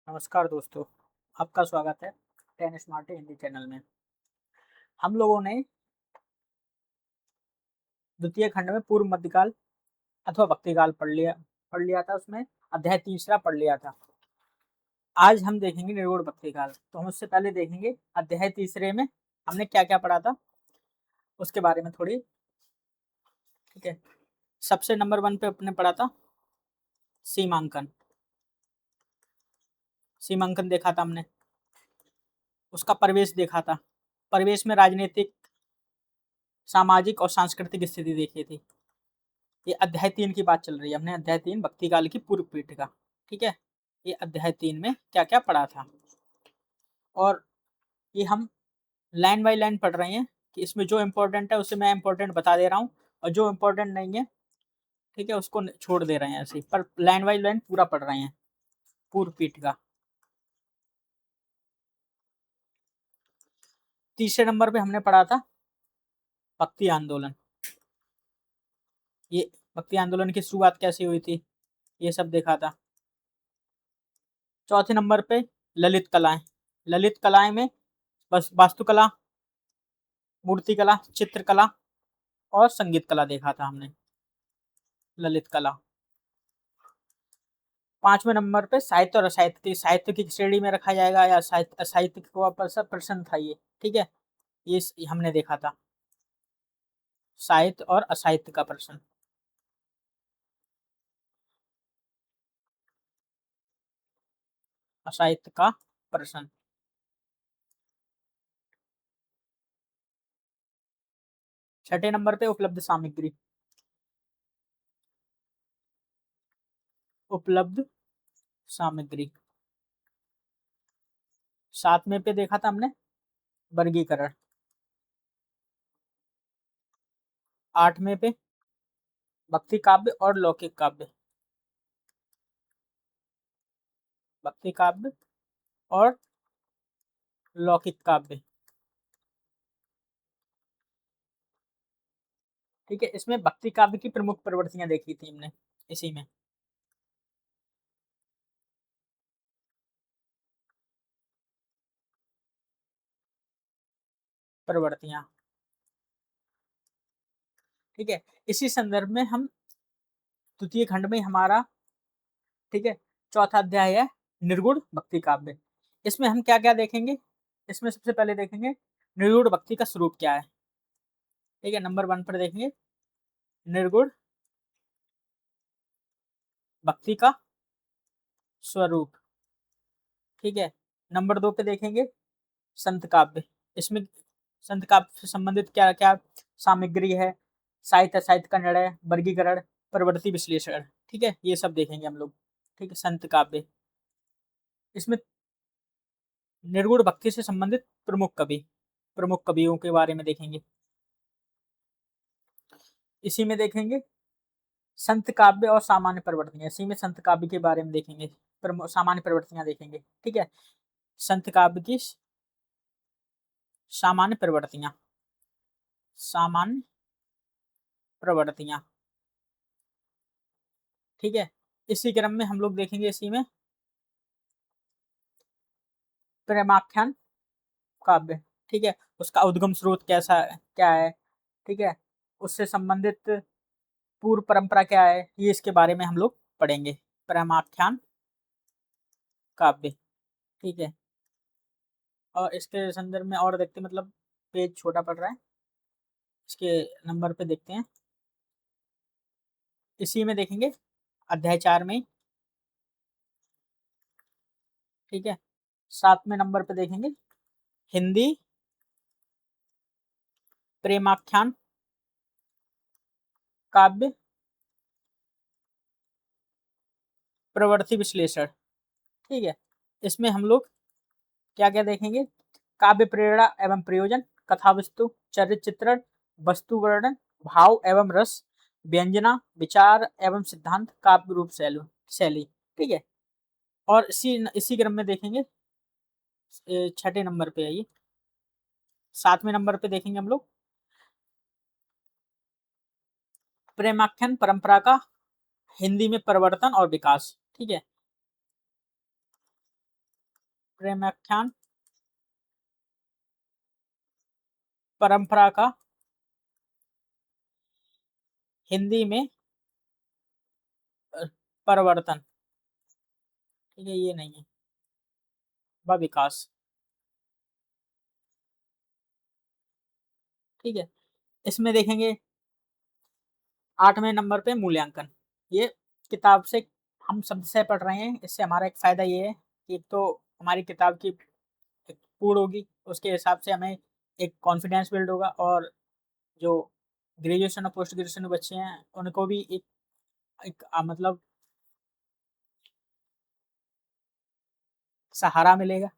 नमस्कार दोस्तों, आपका स्वागत है टेन स्मार्ट हिंदी चैनल में। हम लोगों ने द्वितीय खंड में पूर्व मध्यकाल अथवा भक्तिकाल पढ़ लिया था। उसमें अध्याय तीसरा पढ़ लिया था। आज हम देखेंगे निर्गुण भक्तिकाल। तो हम उससे पहले देखेंगे अध्याय तीसरे में हमने क्या क्या पढ़ा था उसके बारे में थोड़ी। ठीक है, सबसे नंबर 1 पे अपने पढ़ा था सीमांकन। सीमांकन देखा था हमने, उसका परिवेश देखा था। परिवेश में राजनीतिक, सामाजिक और सांस्कृतिक स्थिति देखी थी। ये अध्याय 3 की बात चल रही है। हमने अध्याय 3 भक्ति काल की पूर्व पीठिका, ठीक है, ये अध्याय 3 में क्या क्या पढ़ा था। और ये हम लाइन बाय लाइन पढ़ रहे हैं कि इसमें जो इम्पोर्टेंट है उसे मैं इम्पोर्टेंट बता दे रहा हूँ, और जो इम्पोर्टेंट नहीं है, ठीक है, उसको छोड़ दे रहे हैं ऐसे ही। पर लाइन बाय लाइन पूरा पढ़ रहे हैं पूर्व पीठिका। तीसरे नंबर पे हमने पढ़ा था भक्ति आंदोलन। ये भक्ति आंदोलन की शुरुआत कैसे हुई थी, ये सब देखा था। चौथे नंबर पे ललित कलाएं। ललित कलाएं में बस वास्तुकला, मूर्तिकला, चित्रकला और संगीत कला देखा था हमने। ललित कला। पांचवें नंबर पे साहित्य और असाहित्य, साहित्य की श्रेणी में रखा जाएगा या साहित्य असाहित्य को प्रश्न था ये, ठीक है, ये हमने देखा था साहित्य और असाहित्य का प्रश्न। असाहित्य का प्रश्न। छठे नंबर पे उपलब्ध सामग्री। उपलब्ध सामग्री। सातवें पे देखा था हमने वर्गीकरण। आठवें पे भक्ति काव्य और लौकिक काव्य। भक्ति काव्य और लौकिक काव्य, ठीक है। इसमें भक्ति काव्य की प्रमुख प्रवृत्तियां देखी थी हमने इसी में। प्रवृत्तियां, ठीक है। इसी संदर्भ में हम द्वितीय खंड में हमारा, ठीक है, चौथा अध्याय है निर्गुण भक्ति काव्य। इसमें हम क्या क्या देखेंगे। इसमें सबसे पहले देखेंगे निर्गुण भक्ति का स्वरूप क्या है, ठीक है। नंबर 1 पर देखेंगे निर्गुण भक्ति का स्वरूप, ठीक है। नंबर 2 पे देखेंगे संत काव्य। इसमें संत काव्य से संबंधित क्या क्या सामग्री है, साहित्य साहित्य का निर्णय, वर्गीकरण, प्रवृत्ति विश्लेषण, ठीक है, ये सब देखेंगे हम लोग, ठीक है। संत काव्य, इसमें निर्गुण भक्ति से संबंधित प्रमुख कवि, प्रमुख कवियों के बारे में देखेंगे। इसी में देखेंगे संत काव्य और सामान्य प्रवृत्तियां। इसी में संत काव्य के बारे में देखेंगे, सामान्य प्रवृत्तियां देखेंगे, ठीक है। संत काव्य की सामान्य प्रवृत्तियां, सामान्य प्रवृत्तियां, ठीक है। इसी क्रम में हम लोग देखेंगे इसी में प्रेमाख्यान काव्य, ठीक है, उसका उद्गम स्रोत कैसा क्या है, ठीक है, उससे संबंधित पूर्व परंपरा क्या है, ये इसके बारे में हम लोग पढ़ेंगे। प्रेमाख्यान काव्य, ठीक है। और इसके संदर्भ में और देखते हैं, मतलब पेज छोटा पड़ रहा है, इसके नंबर पे देखते हैं। इसी में देखेंगे अध्याय 4 में, ठीक है। 7वें नंबर पे देखेंगे हिंदी प्रेमाख्यान काव्य प्रवृत्ति विश्लेषण, ठीक है। इसमें हम लोग क्या क्या देखेंगे, काव्य प्रेरणा एवं प्रयोजन, कथा वस्तु, चरित्र चित्रण, वस्तु वर्णन, भाव एवं रस, व्यंजना, विचार एवं सिद्धांत, काव्य रूप शैली शैली, ठीक है। और इसी इसी क्रम में देखेंगे छठे नंबर पे आइए, 7वें नंबर पे देखेंगे हम लोग प्रेमाख्यान परंपरा का हिंदी में परिवर्तन और विकास, ठीक है। प्रेमाख्यान परंपरा का हिंदी में परिवर्तन। ठीक है, ये नहीं है। व विकास। ठीक है, इसमें देखेंगे 8वें नंबर पे मूल्यांकन। ये किताब से हम शब्द से पढ़ रहे हैं, इससे हमारा एक फ़ायदा ये है कि एक तो हमारी किताब की एक पूर्ण होगी, उसके हिसाब से हमें एक कॉन्फिडेंस बिल्ड होगा और जो ग्रेजुएशन और पोस्ट ग्रेजुएशन बच्चे हैं, उनको भी एक एक मतलब सहारा मिलेगा।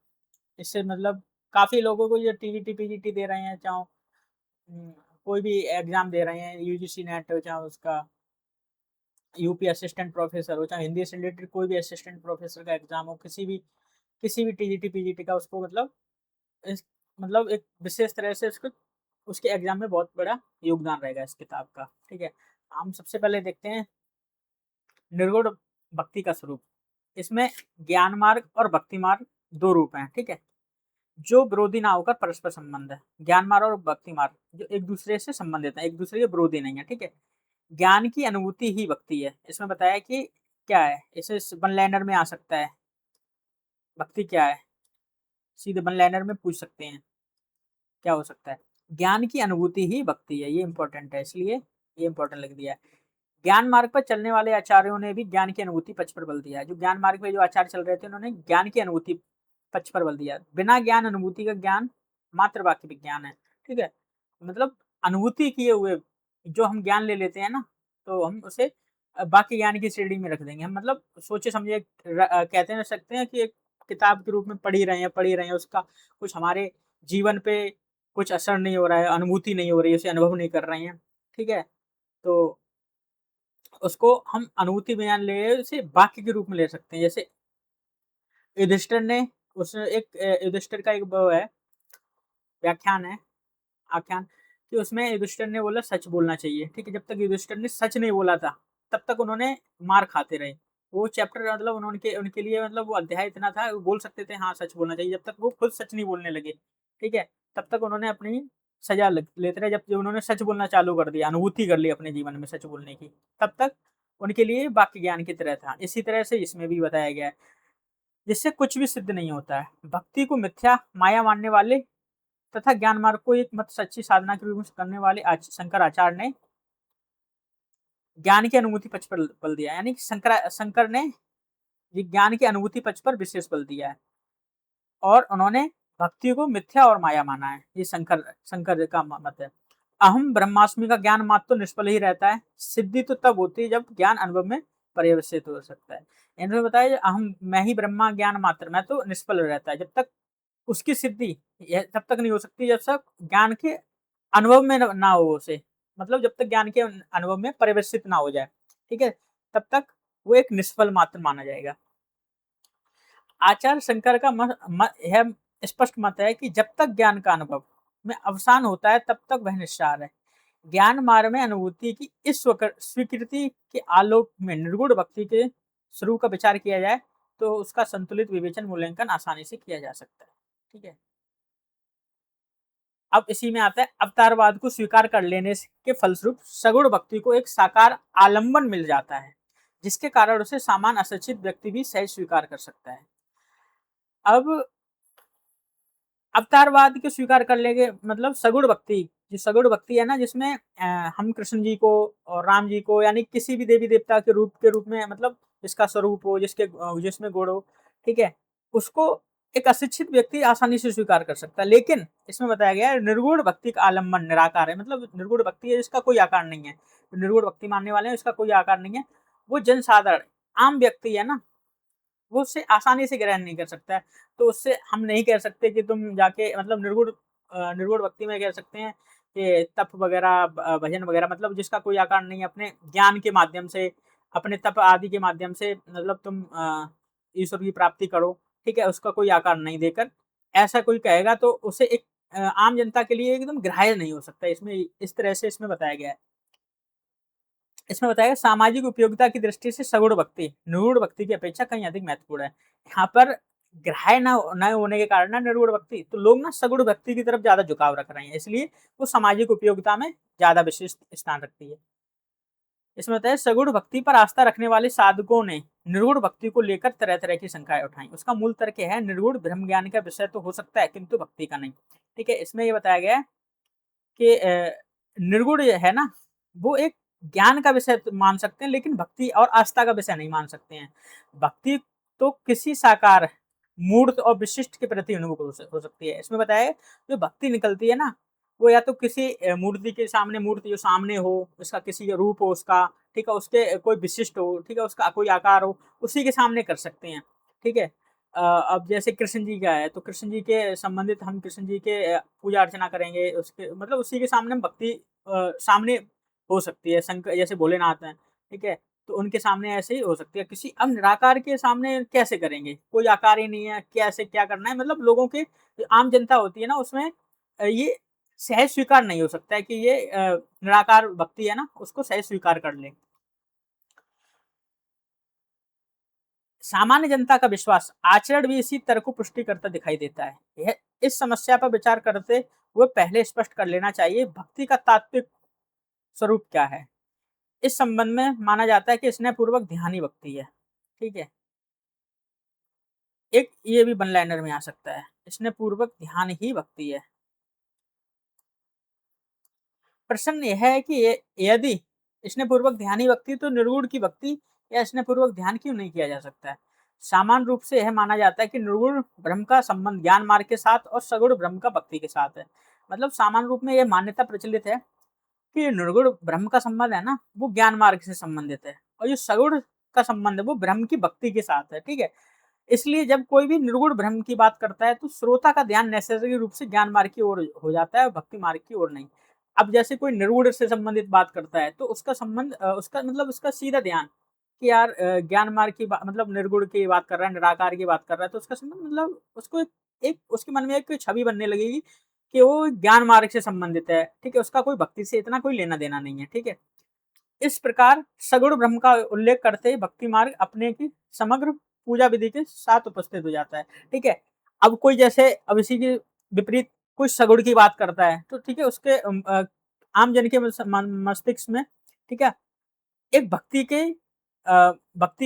इससे मतलब काफ़ी लोगों को ये टीजीटी, पीजीटी दे रहे हैं, चाहे उम, कोई भी एग्ज़ाम दे रहे हैं, यूजीसी नेट हो, चाहे उसका यूपी असिस्टेंट प्रोफ़ेसर हो, चाहे हिंदी से रिलेटेड कोई भी असिस्टेंट प्रोफ़ेसर का एग्ज़ाम हो, किसी भी टीजीटी, पीजीटी का उसको मतलब इस मतलब एक विशेष तरह से उसको उसके एग्ज़ाम में बहुत बड़ा योगदान रहेगा इस किताब का, ठीक है? हम सबसे पहले देखते हैं निर्गुण भक्ति का स्वरूप। इसमें ज्ञान मार्ग और भक्ति मार्ग 2 रूप हैं, ठीक है? जो विरोधी ना होकर परस्पर संबंध है। ज्ञान मार्ग और भक्ति मार्ग जो एक-दूसरे से संबंधित हैं, एक-दूसरे के विरोधी नहीं है, ठीक है? ज्ञान की अनुभूति ही भक्ति है। इसमें बताया कि क्या है? इसे वन लाइनर में आ सकता है। भक्ति क्या है? सीधे वन लाइनर में पूछ सकते हैं, क्या हो सकता है? ज्ञान की अनुभूति ही भक्ति है, ये इम्पोर्टेंट है, इसलिए ये इम्पोर्टेंट लिख दिया है। ज्ञान मार्ग पर चलने वाले आचार्यों ने भी ज्ञान की अनुभूति पक्ष पर बल दिया है। जो ज्ञान मार्ग पे जो आचार्य चल रहे थे, उन्होंने ज्ञान की अनुभूति पक्ष पर बल दिया। बिना ज्ञान अनुभूति का ज्ञान मात्र वाक्य विज्ञान है, ठीक है? मतलब अनुभूति किए हुए जो हम ज्ञान ले लेते हैं ना, तो हम उसे बाकी ज्ञान की श्रेणी में रख देंगे। हम मतलब सोचे समझे कहते हैं सकते हैं कि एक किताब के रूप में पढ़ ही रहे हैं, उसका कुछ हमारे जीवन पे कुछ असर नहीं हो रहा है, अनुभूति नहीं हो रही है, उसे अनुभव नहीं कर रहे हैं, ठीक है? तो उसको हम अनुभूति बयान ले उसे वाक्य के रूप में ले सकते हैं। जैसे युधिष्ठिर ने उसने एक युधिष्ठिर का एक वो है, व्याख्यान है, आख्यान कि उसमें युधिष्ठिर ने बोला सच बोलना चाहिए, ठीक है? जब तक युधिष्ठिर ने सच नहीं बोला था, तब तक उन्होंने मार खाते रहे। वो चैप्टर मतलब उनके उनके लिए मतलब वो अध्याय इतना था, वो बोल सकते थे हाँ, सच बोलना चाहिए, जब तक वो खुद सच नहीं बोलने लगे, ठीक है? तब तक उन्होंने अपनी सज़ा ल लेते रहे, जब उन्होंने सच बोलना चालू कर दिया, अनुभूति कर ली अपने जीवन में सच बोलने की, तब तक उनके लिए वाक्य ज्ञान की तरह था। इसी तरह से इसमें भी बताया गया है, जिससे कुछ भी सिद्ध नहीं होता है। भक्ति को मिथ्या, माया मानने वाले तथा ज्ञान मार्ग को एक मत सच्ची साधना के रूप में करने वाले शंकराचार्य ने ज्ञान की अनुभूति पक्ष पर बल दिया है। यानी कि शंकर ने ये ज्ञान की अनुभूति पक्ष पर विशेष बल दिया है और उन्होंने भक्ति को मिथ्या और माया माना है। ये शंकर का मत है। अहम ब्रह्मास्मि का ज्ञान मात्र तो निष्फल ही रहता है। सिद्धि तो तब होती है जब ज्ञान अनुभव में पर्यवसित हो सकता है। इन्होंने बताया अहम मैं ही ब्रह्मा ज्ञान मात्र मैं तो निष्फल रहता है। जब तक उसकी सिद्धि तब तक नहीं हो सकती जब तक ज्ञान के अनुभव में ना हो उसे, मतलब जब तक ज्ञान के अनुभव में परिवर्तित ना हो जाए, ठीक है? तब तक वो एक निष्फल मात्र माना जाएगा। आचार्य शंकर का यह स्पष्ट मत है कि जब तक ज्ञान का अनुभव में अवसान होता है तब तक वह निस्सार है। ज्ञान मार्ग में अनुभूति की इस स्वीकृति के आलोक में निर्गुण भक्ति के स्वरूप का विचार किया जाए तो उसका संतुलित विवेचन मूल्यांकन आसानी से किया जा सकता है, ठीक है? अब इसी में आता है अवतारवाद को स्वीकार कर लेने के फलस्वरूप सगुण भक्ति को एक साकार आलंबन मिल जाता है, जिसके कारण उसे सामान्य अशिक्षित व्यक्ति भी सहज स्वीकार कर सकता है। अब अवतारवाद को स्वीकार कर लेंगे मतलब सगुण भक्ति, जो सगुण भक्ति है ना जिसमें हम कृष्ण जी को और राम जी को यानी किसी भी देवी देवता के रूप में मतलब जिसका स्वरूप हो, जिसमें गुण हो, ठीक है? उसको एक अशिक्षित व्यक्ति आसानी से स्वीकार कर सकता है। लेकिन इसमें बताया गया है निर्गुण भक्ति का आलम्बन निराकार है, मतलब निर्गुण भक्ति है जिसका कोई आकार नहीं है। निर्गुण भक्ति मानने वाले हैं इसका कोई आकार नहीं है। वो जनसाधारण आम व्यक्ति है ना, वो उससे आसानी से ग्रहण नहीं कर सकता है। तो उससे हम नहीं कह सकते कि तुम जाके मतलब निर्गुण भक्ति में कह सकते हैं कि तप वगैरह भजन वगैरह मतलब जिसका कोई आकार नहीं है, अपने ज्ञान के माध्यम से, अपने तप आदि के माध्यम से मतलब तुम ईश्वर की प्राप्ति करो, ठीक है? उसका कोई आकार नहीं देकर ऐसा कोई कहेगा तो उसे एक आम जनता के लिए एकदम ग्राह्य नहीं हो सकता। इसमें इस तरह से इसमें बताया गया है। इसमें बताया गया सामाजिक उपयोगिता की दृष्टि से सगुण भक्ति निर्गुण भक्ति की अपेक्षा कहीं अधिक महत्वपूर्ण है। यहाँ पर ग्राह्य न होने के कारण ना निर्गुण भक्ति, तो लोग ना सगुण भक्ति की तरफ ज़्यादा झुकाव रख रहे हैं, इसलिए वो सामाजिक उपयोगिता में ज़्यादा विशिष्ट स्थान रखती है। इसमें बताया सगुण भक्ति पर आस्था रखने वाले साधकों ने निर्गुण भक्ति को लेकर तरह-तरह की शंकाएँ उठाई। उसका मूल तर्क है निर्गुण ब्रह्म ज्ञान का विषय तो हो सकता है किंतु भक्ति का नहीं। ठीक है? इसमें ये बताया गया है कि निर्गुण है ना, वो एक ज्ञान का विषय तो मान सकते हैं लेकिन भक्ति और आस्था का विषय नहीं मान सकते हैं। भक्ति तो किसी साकार, मूर्त और विशिष्ट के प्रति अनुभव हो सकती है। इसमें बताया है जो भक्ति निकलती है ना, वो या तो किसी मूर्ति के सामने, मूर्ति जो सामने हो, उसका किसी का रूप हो उसका, ठीक है? उसके कोई विशिष्ट हो, ठीक है? उसका कोई आकार हो, उसी के सामने कर सकते हैं। ठीक है? अब जैसे कृष्ण जी का है, तो कृष्ण जी के संबंधित हम कृष्ण जी के पूजा अर्चना करेंगे, उसके मतलब उसी के सामने हम भक्ति सामने हो सकती है। जैसे भोलेनाथ हैं, ठीक है? तो उनके सामने ऐसे ही हो सकती है। किसी अब निराकार के सामने कैसे करेंगे? कोई आकार ही नहीं है, कैसे क्या करना है? मतलब लोगों की जो आम जनता होती है ना, उसमें ये सहज स्वीकार नहीं हो सकता है कि ये निराकार भक्ति है ना, उसको सहज स्वीकार कर ले। सामान्य जनता का विश्वास आचरण भी इसी तर्क को पुष्टि करता दिखाई देता है। यह इस समस्या पर विचार करते हुए पहले स्पष्ट कर लेना चाहिए भक्ति का तात्विक स्वरूप क्या है। इस संबंध में माना जाता है कि स्नेहपूर्वक ध्यान ही भक्ति है। ठीक है? एक ये भी वन लाइनर में आ सकता है। स्नेहपूर्वक ध्यान ही भक्ति है। प्रश्न यह है कि यदि स्नेहपूर्वक ध्यान ही भक्ति तो निर्गुण की भक्ति या स्नेहपूर्वक ध्यान क्यों नहीं किया जा सकता है? सामान्य रूप से यह माना जाता है कि निर्गुण ब्रह्म का संबंध ज्ञान मार्ग के साथ और सगुण ब्रह्म का भक्ति के साथ है। मतलब सामान्य रूप में यह मान्यता प्रचलित है कि निर्गुण ब्रह्म का संबंध है ना, वो ज्ञान मार्ग से संबंधित है और जो सगुण का संबंध है वो ब्रह्म की भक्ति के साथ है। ठीक है? इसलिए जब कोई भी निर्गुण ब्रह्म की बात करता है तो श्रोता का ध्यान नेसेसरी रूप से ज्ञान मार्ग की ओर हो जाता है, भक्ति मार्ग की ओर नहीं। अब जैसे कोई निर्गुण से संबंधित बात करता है तो उसका संबंध उसका मतलब उसका सीधा ध्यान कि यार ज्ञान मार्ग की मतलब निर्गुण की बात कर रहा है, निराकार की बात कर रहा है, तो उसका संबंध मतलब उसको एक उसके मन में एक छवि बनने लगेगी कि वो ज्ञान मार्ग से संबंधित है। ठीक है? उसका कोई भक्ति से इतना कोई लेना देना नहीं है। ठीक है? इस प्रकार सगुण ब्रह्म का उल्लेख करते ही भक्ति मार्ग अपने की समग्र पूजा विधि के साथ उपस्थित हो जाता है। ठीक है? अब कोई जैसे अब इसी के विपरीत कोई सगुण की बात करता है, तो ठीक है उसके आम जन के मस्तिष्क में, ठीक है, एक भक्ति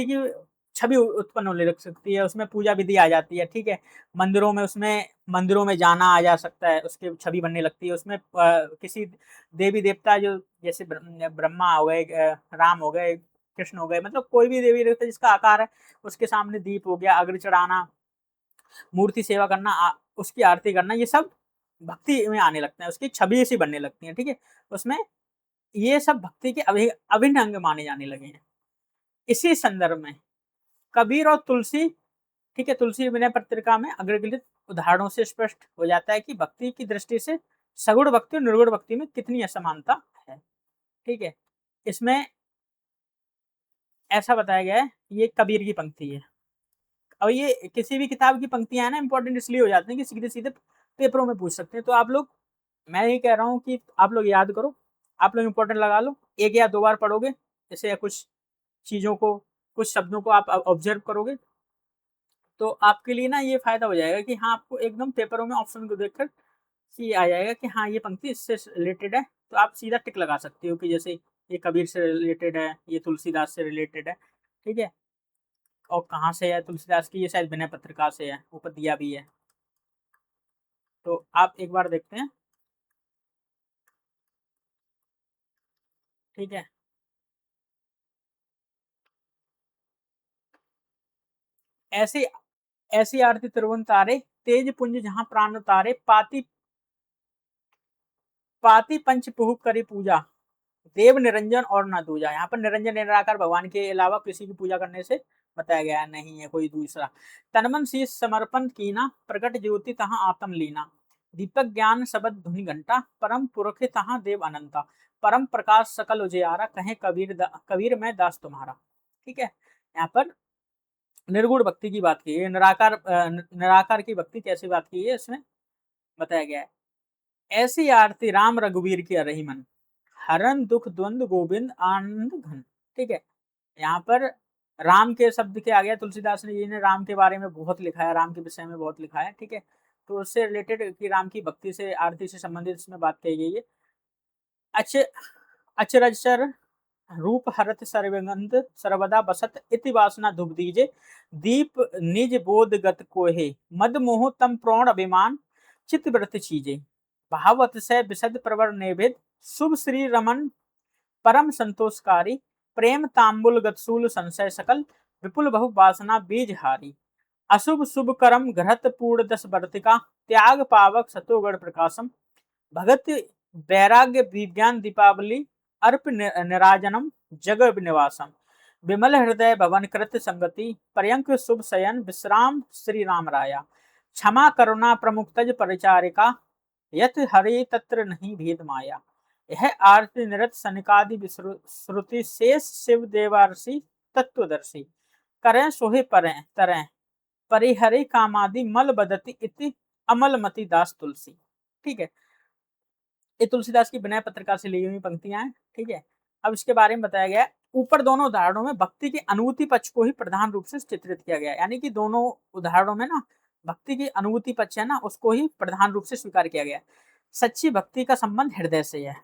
की छवि उत्पन्न होने लग सकती है, उसमें पूजा विधि आ जाती है, ठीक है? मंदिरों में जाना आ जा सकता है, उसकी छवि बनने लगती है, उसमें किसी देवी-देवता जो जैसे ब्रह्मा हो गए, राम हो गए, कृष्ण हो गए, मतलब कोई भी देवी-देवता जिसका आकार है, उसके सामने दीप हो गया, अग्नि चढ़ाना, मूर्ति सेवा करना, उसकी आरती करना, ये सब भक्ति में आने लगते हैं, उसकी छवि सी बनने लगती है, ठीक है? उसमें ये सब भक्ति के अभिन्न अंग माने जाने लगे हैं। इसी संदर्भ में कबीर और तुलसी, ठीक है, तुलसी विनय पत्रिका में अग्रलिखित उदाहरणों से स्पष्ट हो जाता है कि भक्ति की दृष्टि से सगुण भक्ति और निर्गुण भक्ति में कितनी असमानता है। ठीक है? इसमें ऐसा बताया गया है, ये कबीर की पंक्ति है और ये किसी भी किताब की पंक्तियाँ हैं ना, इम्पोर्टेंट इसलिए हो जाती हैं कि सीधे-सीधे पेपरों में पूछ सकते हैं। तो आप लोग, मैं ये कह रहा हूँ कि आप लोग याद करो, आप लोग इम्पोर्टेंट लगा लो, 1 या 2 बार पढ़ोगे, जैसे या कुछ चीज़ों को, कुछ शब्दों को आप ऑब्ज़र्व करोगे, तो आपके लिए ना ये फ़ायदा हो जाएगा कि हाँ, आपको एकदम पेपरों में ऑप्शन को देखकर ये आ जाएगा कि हाँ, ये पंक्ति इससे रिलेटेड है, तो आप सीधा टिक लगा सकते हो कि जैसे ये कबीर से रिलेटेड है, ये तुलसीदास से रिलेटेड है, ठीक है? और कहाँ से है तुलसीदास की, ये शायद विनय पत्रिका से है, ऊपर दिया भी है। तो आप एक बार देखते हैं, ठीक है? ऐसी ऐसी आरती त्रिभुवन तारे, तेज पुंज जहाँ प्राण तारे, पाती पाती पंच पुह करी पूजा, देव निरंजन और ना दूजा। यहाँ पर निरंजन निराकार भगवान के अलावा किसी की पूजा करने से बताया गया है, नहीं है कोई दूसरा। तनमन शीश समर्पण कीना, प्रकट ज्योति तहाँ आत्म लीना, दीपक ज्ञान शबद धुनि घंटा, परम पुरखे तहाँ देव अनंता, परम प्रकाश सकल उजियारा, कहे कबीर मैं दास तुम्हारा। ठीक है? यहाँ पर निर्गुण भक्ति की बात की है, निराकार की भक्ति कैसी बात की है इसमें बताया गया है। ऐसी आरती राम रघुवीर की रही मन, हरन दुख द्वंद गोविंद आनंद घन। ठीक है? यहाँ पर राम के शब्द के आ गया, तुलसीदास ने, ने राम के बारे में बहुत लिखा है, राम के विषय में बहुत लिखा है, ठीक है। तो उससे रिलेटेड कि राम की भक्ति से, आरती से संबंधित इसमें बात कही गई है। अच्छे अचरजर रूप हरत सर्वगंध सर्वदा बसत इति वासना धुप दीजे दीप निज बोध गत कोहे मद मोह तम प्रोण अभिमान चित्त व्रत चीजे भावत से विशद प्रवर नेवेद शुभ श्री रमन परम संतोषकारी प्रेम तांबुल गतसूल संशय सकल विपुल बहु वासना बीज हारी अशुभ शुभ कर्म घृत पूर्ण दस वर्तिका त्याग पावक सतोगढ़ प्रकाशम भगत वैराग्य विज्ञान दीपावली अर्प निराजनम जग निवासम विमल हृदय भवन कृत संगति पर्यंक शुभ शयन विश्राम श्री राम राया क्षमा करुणा प्रमुख तज परिचारिका यत हरि तत्र नहीं भेद माया यह आरती निरत सनिकादि श्रुति शेष शिव देवारसी तत्वदर्शी करें सोहे परें तरें परिहरे कामादि मल बदती इति अमलमति दास तुलसी। ठीक है, ये तुलसीदास की विनय पत्रिका से ली हुई पंक्तियां हैं। ठीक है, अब इसके बारे में बताया गया है। ऊपर दोनों उदाहरणों में भक्ति के अनुभूति पक्ष को ही प्रधान रूप से चित्रित किया गया है, यानी कि दोनों उदाहरणों में ना भक्ति की अनुभूति पक्ष है ना, उसको ही प्रधान रूप से स्वीकार किया गया है। सच्ची भक्ति का संबंध हृदय से है,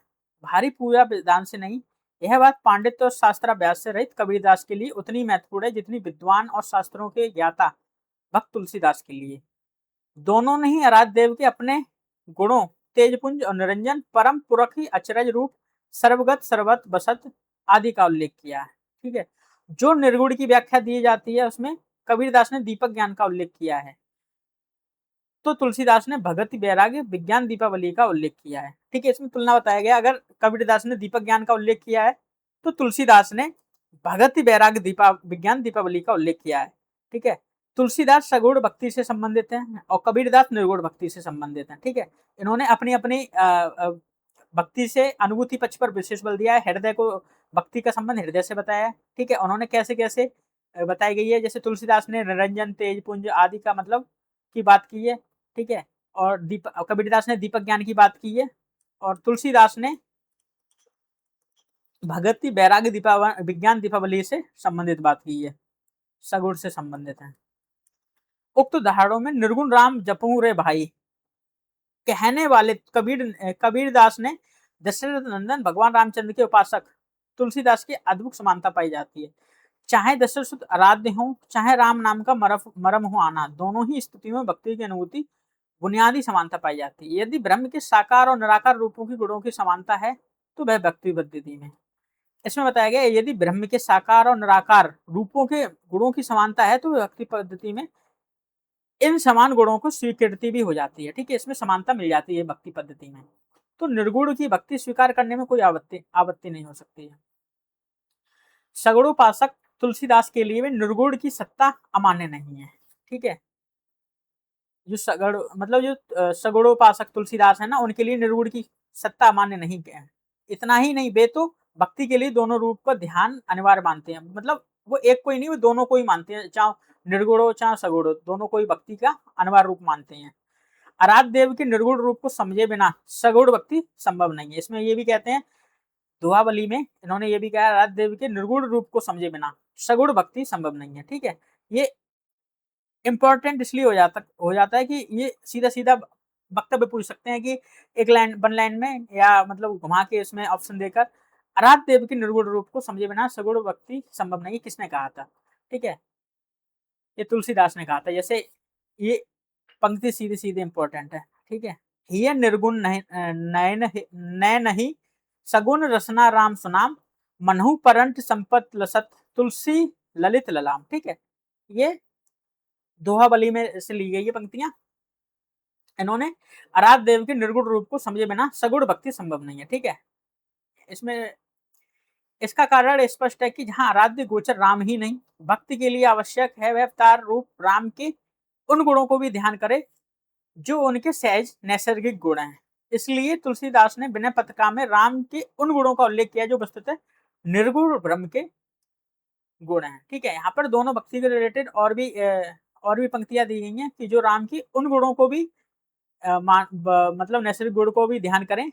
भारी पूजा विधान से नहीं। यह बात पांडित्य और शास्त्राभ्यास से रहित कबीरदास के लिए उतनी महत्वपूर्ण है जितनी विद्वान और शास्त्रों के ज्ञाता भक्त तुलसीदास के लिए। दोनों ने ही आराध्य देव के अपने गुणों तेजपुंज और निरंजन परम पुरख ही अचरज रूप सर्वगत सर्वत बसत आदि का उल्लेख किया है। ठीक है, जो निर्गुण की व्याख्या दी जाती है उसमें कबीरदास ने दीपक ज्ञान का उल्लेख किया है, तो तुलसीदास ने भगत वैराग्य विज्ञान दीपावली का उल्लेख किया है। ठीक है, इसमें तुलना बताया गया, अगर कबीरदास ने दीपक ज्ञान का उल्लेख किया है तो तुलसीदास ने भगत वैराग्य विज्ञान दीपावली का उल्लेख किया है। ठीक है, तुलसीदास सगुण भक्ति से संबंधित हैं और कबीरदास निर्गुण भक्ति से संबंधित हैं। ठीक है, इन्होंने अपनी अपनी भक्ति से अनुभूति पक्ष पर विशेष बल दिया है। हृदय को, भक्ति का संबंध हृदय से बताया है। ठीक है, उन्होंने कैसे कैसे बताई गई है, जैसे तुलसीदास ने निरंजन तेजपुंज आदि का मतलब की बात की है। ठीक है, और कबीरदास ने दीपक ज्ञान की बात की है, और तुलसीदास ने भगति वैराग्य विज्ञान दीपावली से संबंधित बात की है, सगुण से संबंधित है। उक्त उदाहरणों में निर्गुण राम जपू रे भाई कहने वाले कबीरदास ने दशरथ नंदन भगवान रामचंद्र के उपासक तुलसीदास की अद्भुत समानता पाई जाती है। चाहे दशरथ आराध्य हो, चाहे राम नाम का मरम हो आना, दोनों ही स्थितियों में भक्ति की अनुभूति बुनियादी समानता पाई जाती है। यदि ब्रह्म के साकार और निराकार रूपों की गुणों की समानता है तो वह भक्ति पद्धति में, इसमें बताया गया यदि ब्रह्म के साकार और निराकार रूपों के गुणों की समानता है तो भक्ति पद्धति में इन समान गुणों को स्वीकृति भी हो जाती है। ठीक है, इसमें समानता मिल जाती है भक्ति पद्धति में, तो निर्गुण की भक्ति स्वीकार करने में कोई आपत्ति नहीं हो सकती है। सगुणोपासक तुलसीदास के लिए निर्गुण की सत्ता अमान्य नहीं है। ठीक है, जो सगुणोपासक तुलसीदास है ना, उनके लिए निर्गुण की सत्ता अमान्य नहीं है। इतना ही नहीं, वे तो भक्ति के लिए दोनों रूप का ध्यान अनिवार्य मानते हैं। मतलब वो एक कोई नहीं, वो दोनों को ही मानते हैं, चाहे निर्गुण हो चाहे सगुण हो, दोनों को ही भक्ति का अनिवार्य रूप मानते हैं। आराध्य देव के निर्गुण रूप को समझे बिना सगुण भक्ति संभव नहीं है। इसमें ये भी कहते हैं, दोहाबली में इन्होंने ये भी कहा, आराध्य देव के निर्गुण रूप को समझे बिना सगुण भक्ति संभव नहीं है। ठीक है, ये इंपॉर्टेंट इसलिए हो जाता है कि ये सीधा सीधा वक्तव्य पूछ सकते हैं कि एक लाइन वन लाइन में, या मतलब घुमा के इसमें ऑप्शन देकर, आराध्य देव के निर्गुण रूप को समझे बिना सगुण भक्ति संभव नहीं, किसने कहा था? ठीक है, ये तुलसीदास ने कहा था। जैसे ये पंक्ति सीधे सीधे इंपॉर्टेंट है। ठीक है, ये निर्गुण नय नहीं सगुण रसना राम सुनाम मनहु परंट संपत लसत तुलसी ललित ललाम। ठीक है, ये दोहाबली में से ली गई ये पंक्तियां। इन्होंने आराध्य देव के निर्गुण रूप को समझे बिना सगुण भक्ति संभव नहीं है। ठीक है, इसमें इसका कारण स्पष्ट है कि जहां आराध्य गोचर राम ही नहीं, भक्ति के लिए आवश्यक है वह अवतार रूप राम के उन गुणों को भी ध्यान करे जो उनके सहज नैसर्गिक गुण हैं। इसलिए तुलसीदास ने विनय पत्रिका में राम के उन गुणों का उल्लेख किया जो वस्तुतः निर्गुण ब्रह्म के गुण हैं। ठीक है, यहाँ पर दोनों भक्ति के रिलेटेड और भी पंक्तियां दी गई हैं कि जो राम की उन गुणों को भी मतलब नैसर्गिक गुण को भी ध्यान करें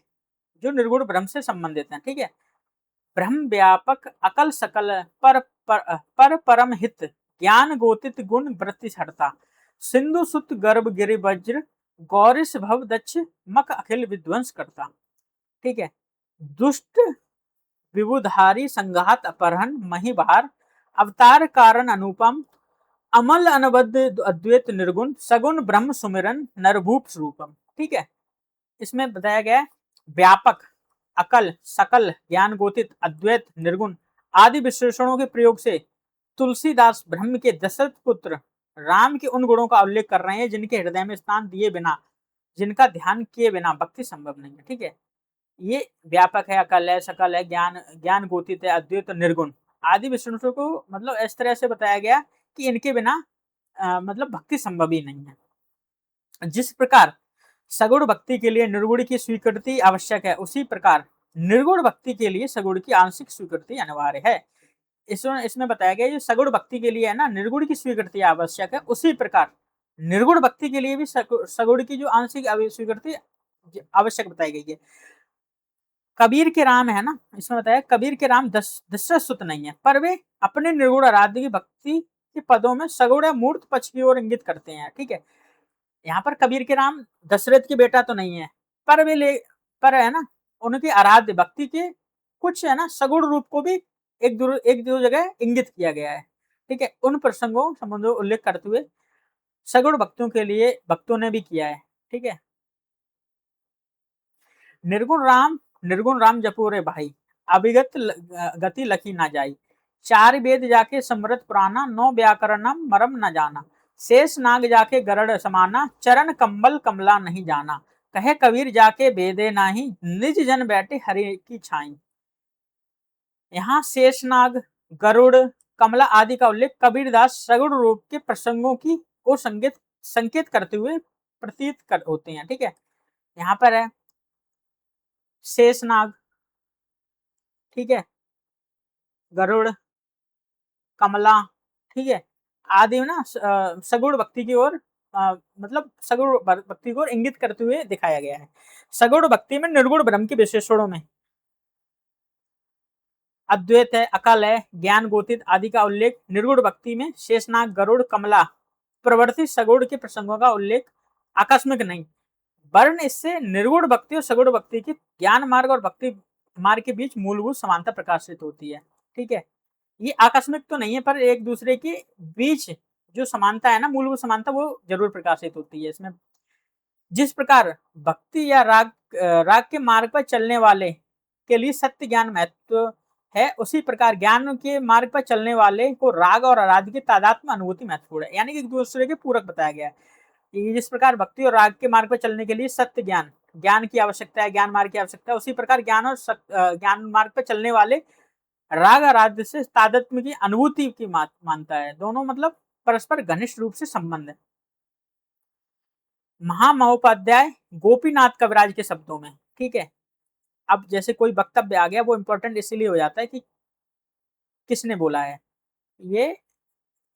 जो निर्गुण ब्रह्म से संबंधित हैं। ठीक है, ब्रह्म व्यापक अकल सकल पर परम हित ज्ञान गोतित गुण वृत्ति हरता सिंधु सुत गर्भ गिरि वज्र गौरिश भव दक्ष मक अखिल विध्वंस करता। ठीक है। दुष्ट विबुधारी संघात अपहरण महिभार अवतार कारण अनुपम अमल अनबद्ध अद्वैत निर्गुण सगुण ब्रह्म सुमिरन नरभूप स्वरूपम। ठीक है। इसमें बताया गया है व्यापक अकल सकल ज्ञान गोतित अद्वैत निर्गुण आदि विशेषणों के प्रयोग से तुलसीदास ब्रह्म के दशरथ पुत्र राम के उन गुणों का उल्लेख कर रहे हैं जिनके हृदय में स्थान दिए बिना जिनका ध्यान किए बिना भक्ति संभव नहीं है। ठीक है। ये व्यापक है, अकल है, सकल है, ज्ञान ज्ञान गोतित है, अद्वैत निर्गुण आदि विशेषणों को मतलब इस तरह से बताया गया कि इनके बिना मतलब भक्ति संभव ही नहीं है। जिस प्रकार सगुण भक्ति के लिए निर्गुण की स्वीकृति आवश्यक है उसी प्रकार निर्गुण भक्ति के लिए सगुण की आंशिक स्वीकृति अनिवार्य है। इसमें बताया गया जो सगुण भक्ति के लिए है ना निर्गुण की स्वीकृति आवश्यक है उसी प्रकार निर्गुण भक्ति के लिए भी सगुण की जो आंशिक स्वीकृति आवश्यक बताई गई है। कबीर के राम है ना, इसमें बताया कबीर के राम दशरथ सुत नहीं है पर वे अपने निर्गुण आराध्य की भक्ति के पदों में सगुण मूर्त पक्ष की ओर इंगित करते हैं। ठीक है। यहाँ पर कबीर के राम दशरथ के बेटा तो नहीं है पर है ना उनके आराध्य भक्ति के कुछ है ना सगुण रूप को भी एक दो जगह इंगित किया गया है। ठीक है। उन प्रसंगों संबंधों उल्लेख करते हुए सगुण भक्तों के लिए भक्तों ने भी किया है। ठीक है। निर्गुण राम जपो रे भाई अभिगत गति लखी ना जाई चार वेद जाके समृत पुराना नौ व्याकरणम मरम न जाना शेष नाग जाके गरड़ समाना चरण कंबल कमला नहीं जाना कहे कबीर जाके वेदे नाही निज जन बैठे हरि की छाई। यहाँ शेषनाग गरुड़ कमला आदि का उल्लेख कबीरदास सगुण रूप के प्रसंगों की ओर संकेत करते हुए प्रतीत होते हैं। ठीक है। यहाँ पर है शेषनाग, ठीक है, गरुड़, कमला, ठीक है, आदि ना सगुण भक्ति की ओर मतलब सगुण भक्ति को इंगित करते हुए दिखाया गया है। सगुण भक्ति में निर्गुण ब्रह्म के विशेषणों में अद्वैत है, अकल है, ज्ञान गोतित आदि का उल्लेख, निर्गुण भक्ति में शेषनाग, गरुड़, कमला प्रवर्ती सगुण के प्रसंगों का उल्लेख आकस्मिक नहीं वर्ण इससे निर्गुण भक्ति और सगुण भक्ति की ज्ञान मार्ग और भक्ति मार्ग के बीच मूलभूत समानता प्रकाशित होती है। ठीक है। ये आकस्मिक तो नहीं है पर एक दूसरे के बीच जो समानता है ना मूलभूत समानता वो जरूर प्रकाशित होती है इसमें। जिस प्रकार भक्ति या राग के मार्ग पर चलने वाले के लिए सत्य ज्ञान महत्व है उसी प्रकार ज्ञान के मार्ग पर चलने वाले को राग और आराध्य की तादात्म्य अनुभूति महत्वपूर्ण है। यानी कि एक दूसरे के पूरक बताया गया है। जिस प्रकार भक्ति और राग के मार्ग पर चलने के लिए सत्य ज्ञान की आवश्यकता है, ज्ञान मार्ग की आवश्यकता है, उसी प्रकार ज्ञान और ज्ञान मार्ग पर चलने वाले राग आराध्य से तादात्म्य की अनुभूति की मानता है। दोनों मतलब परस्पर घनिष्ठ रूप से संबंध है। महामहोपाध्याय गोपीनाथ कविराज के शब्दों में। ठीक है। अब जैसे कोई वक्तव्य आ गया वो इंपॉर्टेंट इसीलिए हो जाता है कि किसने बोला है, ये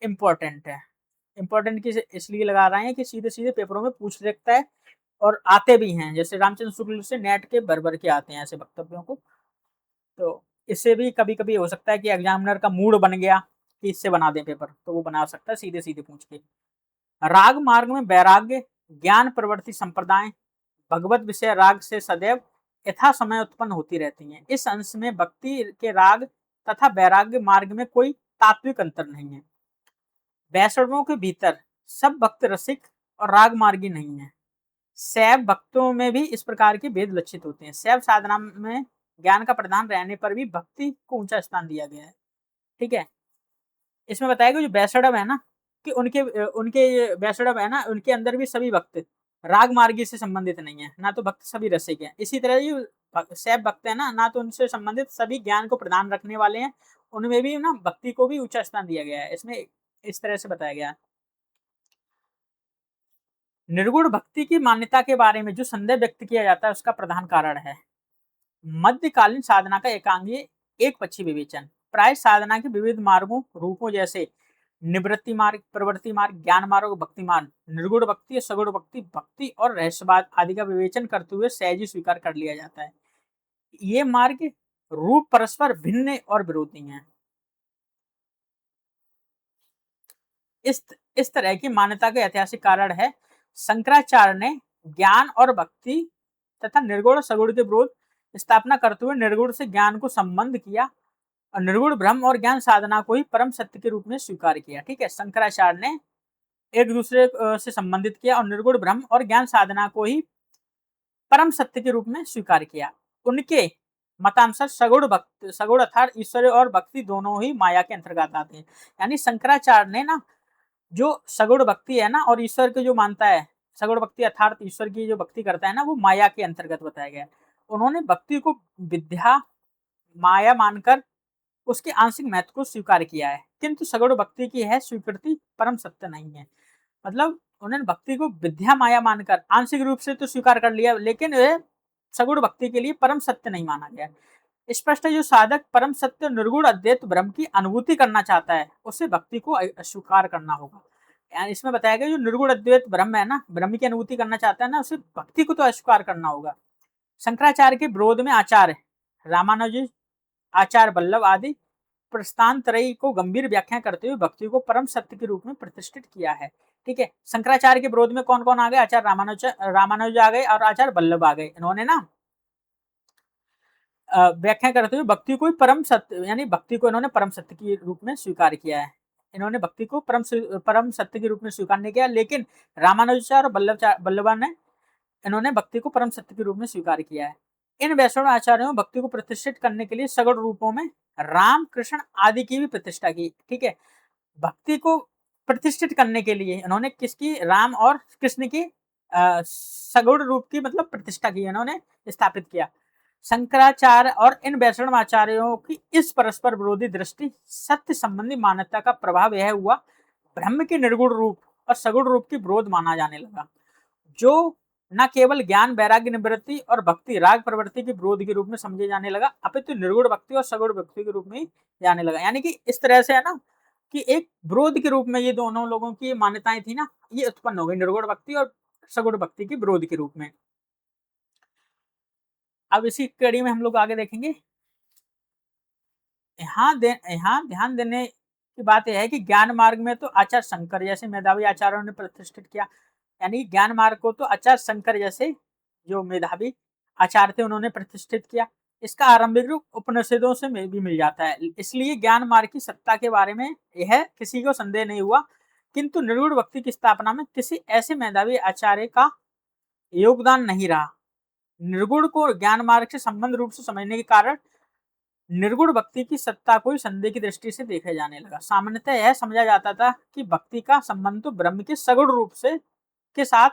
इंपॉर्टेंट है। इंपॉर्टेंट किस इसलिए लगा रहे हैं कि सीधे सीधे पेपरों में पूछ सकता है और आते भी हैं। जैसे रामचंद्र शुक्ल से नेट के भर के आते हैं ऐसे वक्तव्यों को। तो इससे भी कभी कभी हो सकता है कि एग्जामिनर का मूड बन गया कि इससे बना दें पेपर तो वो बना सकता है सीधे सीधे पूछ के। राग मार्ग में वैराग्य ज्ञान प्रवृत्ति संप्रदाय भगवत विषय राग से सदैव यथा समय उत्पन्न होती रहती हैं। इस अंश में भक्ति के राग तथा वैराग्य मार्ग में कोई तात्विक अंतर नहीं है। वैष्णवों के भीतर सब भक्त रसिक और राग मार्गी नहीं है। शैव भक्तों में भी इस प्रकार के भेद लक्षित होते हैं। शैव साधना में ज्ञान का प्रदान रहने पर भी भक्ति को ऊंचा स्थान दिया गया है। ठीक है। इसमें बताया गया जो वैष्णव है ना कि उनके वैष्णव है ना उनके अंदर भी सभी भक्त राग मार्गी से संबंधित नहीं है, ना तो भक्त सभी रसिक हैं। इसी तरह जो शैव भक्त है ना तो उनसे संबंधित सभी ज्ञान को प्रदान रखने वाले हैं, उनमें भी ना भक्ति को भी ऊंचा स्थान दिया गया है। इसमें इस तरह से बताया गया। निर्गुण भक्ति की मान्यता के बारे में जो संदेह व्यक्त किया जाता है उसका प्रधान कारण है मध्यकालीन साधना का एकांगी एक पक्षी विवेचन। प्राय साधना के विविध मार्गों रूपों जैसे निवृत्ति मार्ग, प्रवृत्ति मार्ग, ज्ञान मार्ग, भक्ति मार्ग, निर्गुण भक्ति, सगुण भक्ति और रहस्यवाद आदि का विवेचन करते हुए सहज ही स्वीकार कर लिया जाता है। ये मार्ग रूप परस्पर भिन्न और विरोधी हैं। इस तरह की मान्यता के ऐतिहासिक कारण है शंकराचार्य ने ज्ञान और भक्ति तथा निर्गुण और सगुण के विरोध स्थापना करते हुए निर्गुण से ज्ञान को संबंध किया और निर्गुण ब्रह्म और ज्ञान साधना को ही परम सत्य के रूप में स्वीकार किया। ठीक है, शंकराचार्य ने एक दूसरे से संबंधित किया और निर्गुण ब्रह्म और ज्ञान साधना को ही परम सत्य के रूप में स्वीकार किया। उनके मतानुसार सगुण अर्थात ईश्वर और भक्ति दोनों ही माया के अंतर्गत आते हैं। यानी शंकराचार्य ने ना जो सगुण भक्ति है ना और ईश्वर को जो मानता है, सगुण भक्ति अर्थात ईश्वर की जो भक्ति करता है ना, वो माया के अंतर्गत बताया गया है। उन्होंने भक्ति को विद्या माया मानकर उसके आंशिक महत्व को स्वीकार किया है, किंतु सगुण भक्ति की है स्वीकृति परम सत्य नहीं है। मतलब उन्होंने भक्ति को विद्या माया मानकर आंशिक रूप से तो स्वीकार कर लिया, लेकिन वे सगुण भक्ति के लिए परम सत्य नहीं माना गया। स्पष्ट है, जो साधक परम सत्य निर्गुण अद्वैत ब्रह्म की अनुभूति करना चाहता है उसे भक्ति को अस्वीकार करना होगा। यानी इसमें बताया गया जो निर्गुण अद्वैत ब्रह्म है ना, ब्रह्म की अनुभूति करना चाहता है ना, उसे भक्ति को तो अस्वीकार करना होगा। शंकराचार्य के विरोध में आचार्य रामानुज, आचार्य वल्लभ आदि प्रस्थानत्रयी को गंभीर व्याख्या करते हुए भक्ति को परम सत्य के रूप में प्रतिष्ठित किया है। ठीक है, शंकराचार्य के विरोध में कौन कौन आ गए? आचार्य रामानुज आ गए और आचार्य वल्लभ आ गए। इन्होंने ना व्याख्या करते हुए भक्ति को परम सत्य यानी भक्ति को इन्होंने परम सत्य के रूप में स्वीकार किया है। इन्होंने भक्ति को परम सत्य के रूप में स्वीकार नहीं किया, लेकिन रामानुजाचार्य और वल्लभा ने इन्होंने भक्ति को परम सत्य के रूप में स्वीकार किया है। इन वैष्णव आचार्यों ने भक्ति को प्रतिष्ठित करने के लिए सगुण रूपों में राम कृष्ण आदि की भी प्रतिष्ठा की। ठीक है, भक्ति को प्रतिष्ठित करने के लिए इन्होंने किसकी? राम और कृष्ण की सगुण रूप की मतलब प्रतिष्ठा की, इन्होंने स्थापित किया। शंकराचार्य और इन वैष्णव आचार्यों की इस परस्पर विरोधी दृष्टि सत्य संबंधी मान्यता का प्रभाव यह हुआ ब्रह्म के निर्गुण रूप और सगुण रूप की विरोध माना जाने लगा, जो न केवल ज्ञान वैराग्य निवृत्ति और भक्ति राग प्रवृत्ति के विरोध के रूप में समझे जाने लगा, अपितु निर्गुण भक्ति और सगुण भक्ति के रूप में जाने लगा। यानी कि इस तरह से है ना कि एक विरोध के रूप में ये दोनों लोगों की मान्यताएं थी ना, ये उत्पन्न हो गई निर्गुण भक्ति और सगुण भक्ति के विरोध के रूप में। अब इसी कड़ी में हम लोग आगे देखेंगे। यहाँ ध्यान देने की बात यह है कि ज्ञान मार्ग में तो आचार्य शंकर जैसे मेधावी आचार्यों ने प्रतिष्ठित किया। यानी ज्ञान मार्ग को तो आचार्य शंकर जैसे जो मेधावी आचार्य थे उन्होंने प्रतिष्ठित किया। इसका आरंभिक रूप उपनिषदों से भी मिल जाता है, इसलिए ज्ञान मार्ग की सत्ता के बारे में यह किसी को संदेह नहीं हुआ। किंतु निर्गुण भक्ति की स्थापना में किसी ऐसे मेधावी आचार्य का योगदान नहीं रहा। निर्गुण को ज्ञान मार्ग से संबंध रूप से समझने के कारण निर्गुण भक्ति की सत्ता को ही संदेह की दृष्टि से देखा जाने लगा। सामान्यतः यह समझा जाता था कि भक्ति का संबंध तो ब्रह्म के सगुण रूप से के साथ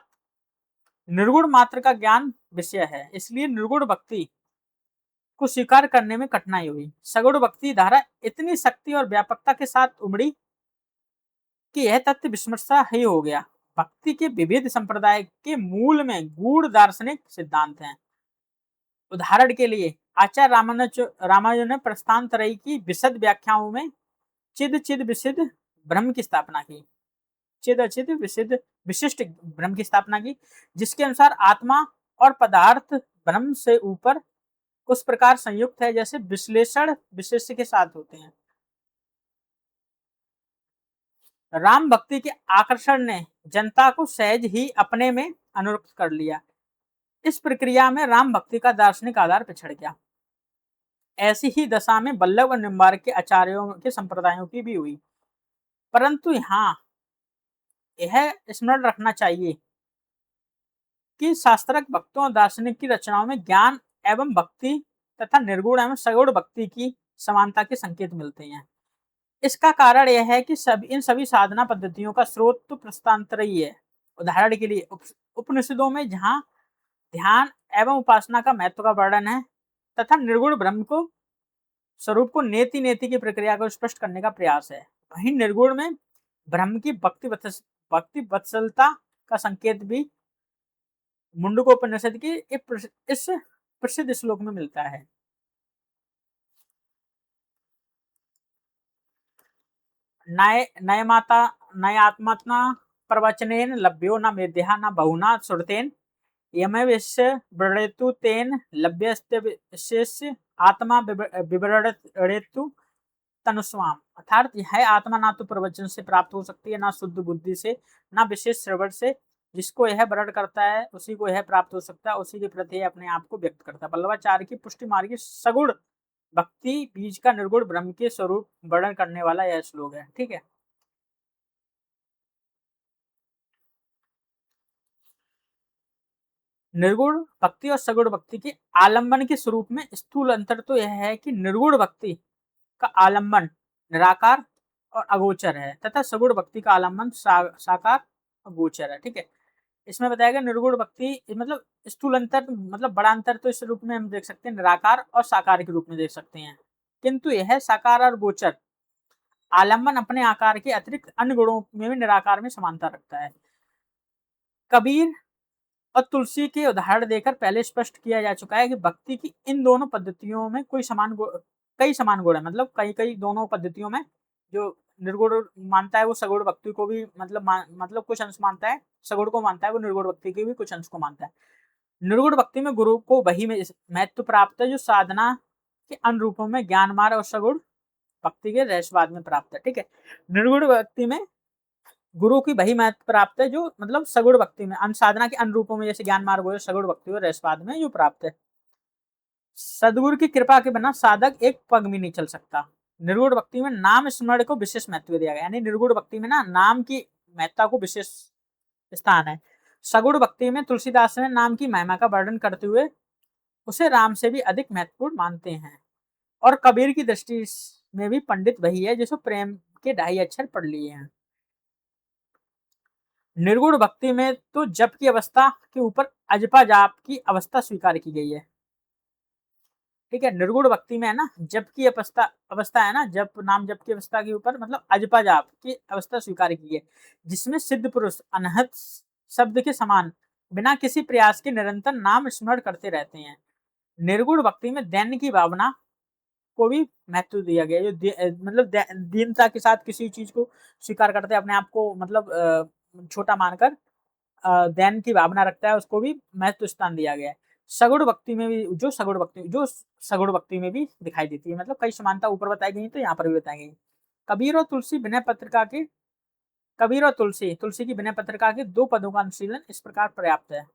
निर्गुण मात्र का ज्ञान विषय है, इसलिए निर्गुण भक्ति को स्वीकार करने में कठिनाई हुई। सगुण भक्ति धारा इतनी शक्ति और व्यापकता के साथ उमड़ी कि यह तथ्य विस्मृता ही हो गया। भक्ति के विविध संप्रदाय के मूल में गूढ़ दार्शनिक सिद्धांत हैं। उदाहरण के लिए आचार्य रामानुज ने प्रस्थानत्रयी की विशद व्याख्याओं में चिद चिद विशिद ब्रह्म की स्थापना की। चिद अचिद विशिद विशिष्ट ब्रह्म की स्थापना की, जिसके अनुसार आत्मा और पदार्थ ब्रह्म से ऊपर उस प्रकार संयुक्त है जैसे विश्लेषण विशेष के साथ होते हैं। राम भक्ति के आकर्षण ने जनता को सहज ही अपने में अनुरक्त कर लिया। इस प्रक्रिया में राम भक्ति का दार्शनिक आधार पिछड़ गया। ऐसी ही दशा में वल्लभ और निम्बार्क के आचार्यों के संप्रदायों की भी हुई। परंतु यहाँ यह स्मरण रखना चाहिए कि शास्त्रक भक्तों और दार्शनिक की रचनाओं में ज्ञान एवं भक्ति तथा निर्गुण एवं सगुण भक्ति की समानता के संकेत मिलते हैं। इसका कारण यह है कि इन सभी साधना पद्धतियों का स्रोत तो प्रस्थानत्रयी है। उदाहरण के लिए उपनिषदों में जहाँ ध्यान एवं उपासना का महत्व का वर्णन है तथा निर्गुण ब्रह्म को स्वरूप को नेति नेति की प्रक्रिया को स्पष्ट करने का प्रयास है, वहीं निर्गुण में ब्रह्म की भक्ति वत्सलता का संकेत भी मुंडकोपनिषद की इस प्रसिद्ध श्लोक में मिलता है। नयात्मना प्रवचनेन लभ्यो न मेध्या न बहुना श्रुतेन यमविश्य व्रणेतु तेन लभ्यस्य विशेष आत्मा विवरणेतु तनुस्वाम, अर्थात यह आत्मा ना तो प्रवचन से प्राप्त हो सकती है, ना शुद्ध बुद्धि से, ना विशेष श्रवण से। जिसको यह वर्ण करता है उसी को यह प्राप्त हो सकता है, उसी के प्रति अपने आप को व्यक्त करता है। वल्लभाचार्य की पुष्टि मार्ग की सगुण भक्ति बीज का निर्गुण ब्रह्म के स्वरूप वर्णन करने वाला यह श्लोक है। ठीक है, निर्गुण भक्ति और सगुण भक्ति के आलंबन के स्वरूप में स्थूल अंतर तो यह है कि निर्गुण भक्ति का आलंबन निराकार और अगोचर है, तथा सगुण भक्ति का आलंबन साकार और गोचर है। ठीक है, इसमें बताया गया निर्गुण भक्ति मतलब स्थूल अंतर, मतलब बड़ा अंतर तो इस रूप में हम देख सकते हैं, निराकार और साकार के रूप में देख सकते हैं, किंतु यह साकार और गोचर आलंबन अपने आकार के अतिरिक्त अन्य गुणों में भी निराकार में समानता रखता है। कबीर और तुलसी के उदाहरण देकर पहले स्पष्ट किया जा चुका है कि भक्ति की इन दोनों पद्धतियों में कई समान गुण है, मतलब कई कई दोनों पद्धतियों में जो निर्गुण मानता है वो सगुण भक्ति को भी मतलब कुछ अंश मानता है, सगुण को मानता है वो निर्गुण भक्ति के भी कुछ अंश को मानता है। निर्गुण भक्ति में गुरु को वही में महत्व प्राप्त है जो साधना के अन्य रूपों में ज्ञान मार्ग और सगुण भक्ति के रहस्यवाद में प्राप्त है। ठीक है, निर्गुण भक्ति में गुरु की वही महत्व प्राप्त है जो मतलब सगुण भक्ति में साधना के अन्य रूपों में जैसे ज्ञान मार्ग हो, सगुण भक्ति और रहस्यवाद में जो प्राप्त है। सदगुरु की कृपा के बिना साधक एक पग भी नहीं चल सकता। निर्गुण भक्ति में नाम स्मरण को विशेष महत्व दिया गया, यानी निर्गुण भक्ति में ना नाम की महत्ता को विशेष स्थान है। सगुण भक्ति में तुलसीदास ने नाम की महिमा का वर्णन करते हुए उसे राम से भी अधिक महत्वपूर्ण मानते हैं, और कबीर की दृष्टि में भी पंडित वही है जिसको प्रेम के 2.5 अक्षर पढ़ लिए हैं। निर्गुण भक्ति में तो जप की अवस्था के ऊपर अजपा जाप की अवस्था स्वीकार की गई है। ठीक है, निर्गुण भक्ति में है ना जप की अवस्था है ना, जप नाम जप की अवस्था के ऊपर मतलब अजपा जाप की अवस्था स्वीकार की है, जिसमें सिद्ध पुरुष अनहत शब्द के समान बिना किसी प्रयास के निरंतर नाम स्मरण करते रहते हैं। निर्गुण भक्ति में दैन्य की भावना को भी महत्व दिया गया, जो मतलब दीनता के साथ किसी चीज को स्वीकार करते हैं, अपने आप को मतलब छोटा मानकर दैन की भावना रखता है, उसको भी महत्व स्थान दिया गया है। सगुण भक्ति में भी जो सगुण भक्ति में भी दिखाई देती है, मतलब कई समानता ऊपर बताई गई तो यहाँ पर भी बताई गई। कबीर और तुलसी विनय पत्रिका के कबीर और तुलसी की विनय पत्रिका के 2 पदों का अनुशीलन इस प्रकार पर्याप्त है।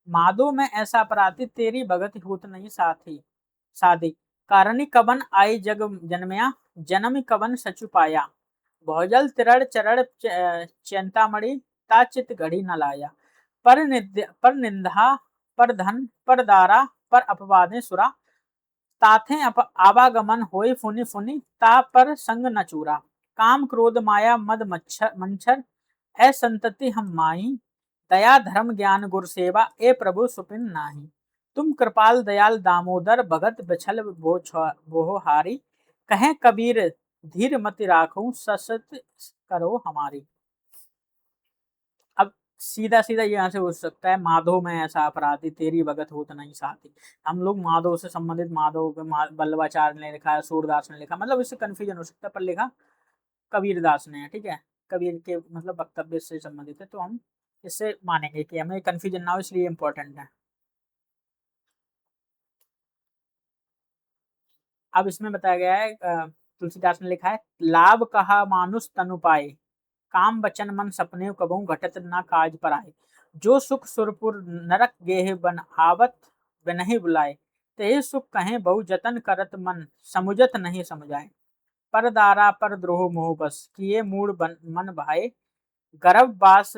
माधो में ऐसा अपराधी तेरी भगत होत नहीं साथी साधी, कारणी कबन आई जग जन्मया, जन्म कबन सचु पाया, बहुजल तिरड़ चरण चिंतामणि, ताचित घड़ी न लाया, पर निंदा पर धन पर दारा, पर अपवादे सुरा, ताथे आवागमन होय फुनि फुनि, ता पर संग न चूरा, काम क्रोध माया मद मच्छर मंछर, है संतति हम माही, दया धर्म ज्ञान गुर सेवा, ए प्रभु सुपिन नाही, तुम कृपाल दयाल दामोदर, भगत बछल बोह हारी, कहें कबीर धीर मति राखूं, ससत करो हमारी। अब सीधा सीधा यहाँ से हो सकता है माधो में ऐसा अपराधी तेरी भगत होत नहीं साथी। हम लोग माधव से संबंधित माधव वल्लभाचार्य ने लिखा है, सूरदास ने लिखा, मतलब इससे कंफ्यूजन हो सकता है, पर लिखा कबीर दास ने है। ठीक है, कबीर के मतलब वक्तव्य से संबंधित है, तो हम इससे मानेंगे कि हमें कंफ्यूजन ना हो, इसलिए इंपॉर्टेंट है। अब इसमें बताया गया है तुलसीदास ने लिखा है, लाभ कहा मानुष तनु पाए, काम बचन मन सपने कबहू घटत ना काज पर आए, जो सुख सुरपुर नरक गेह बन आवत बिनहि बुलाए, ते सुख कहे बहु जतन करत मन, समुझत नहीं समझाए, पर दारा पर द्रोह मोह बस, किए मूड मन भाए, गर्भ बास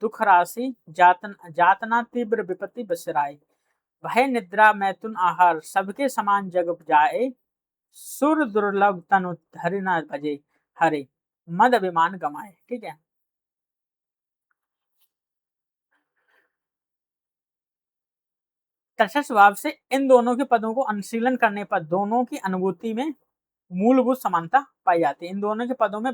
दुख राशि, जातना तीव्र विपत्ति बसराए, भय निद्रा मैथुन आहार, सबके समान जग जाए, सुर दुर्लभ तनु हरि न भजे, हरे मद अभिमान गमाए। ठीक है, तटस्थ स्वभाव से इन दोनों के पदों को अनुशीलन करने पर दोनों की अनुभूति में मूलभूत समानता पाई जाती है। इन दोनों के पदों में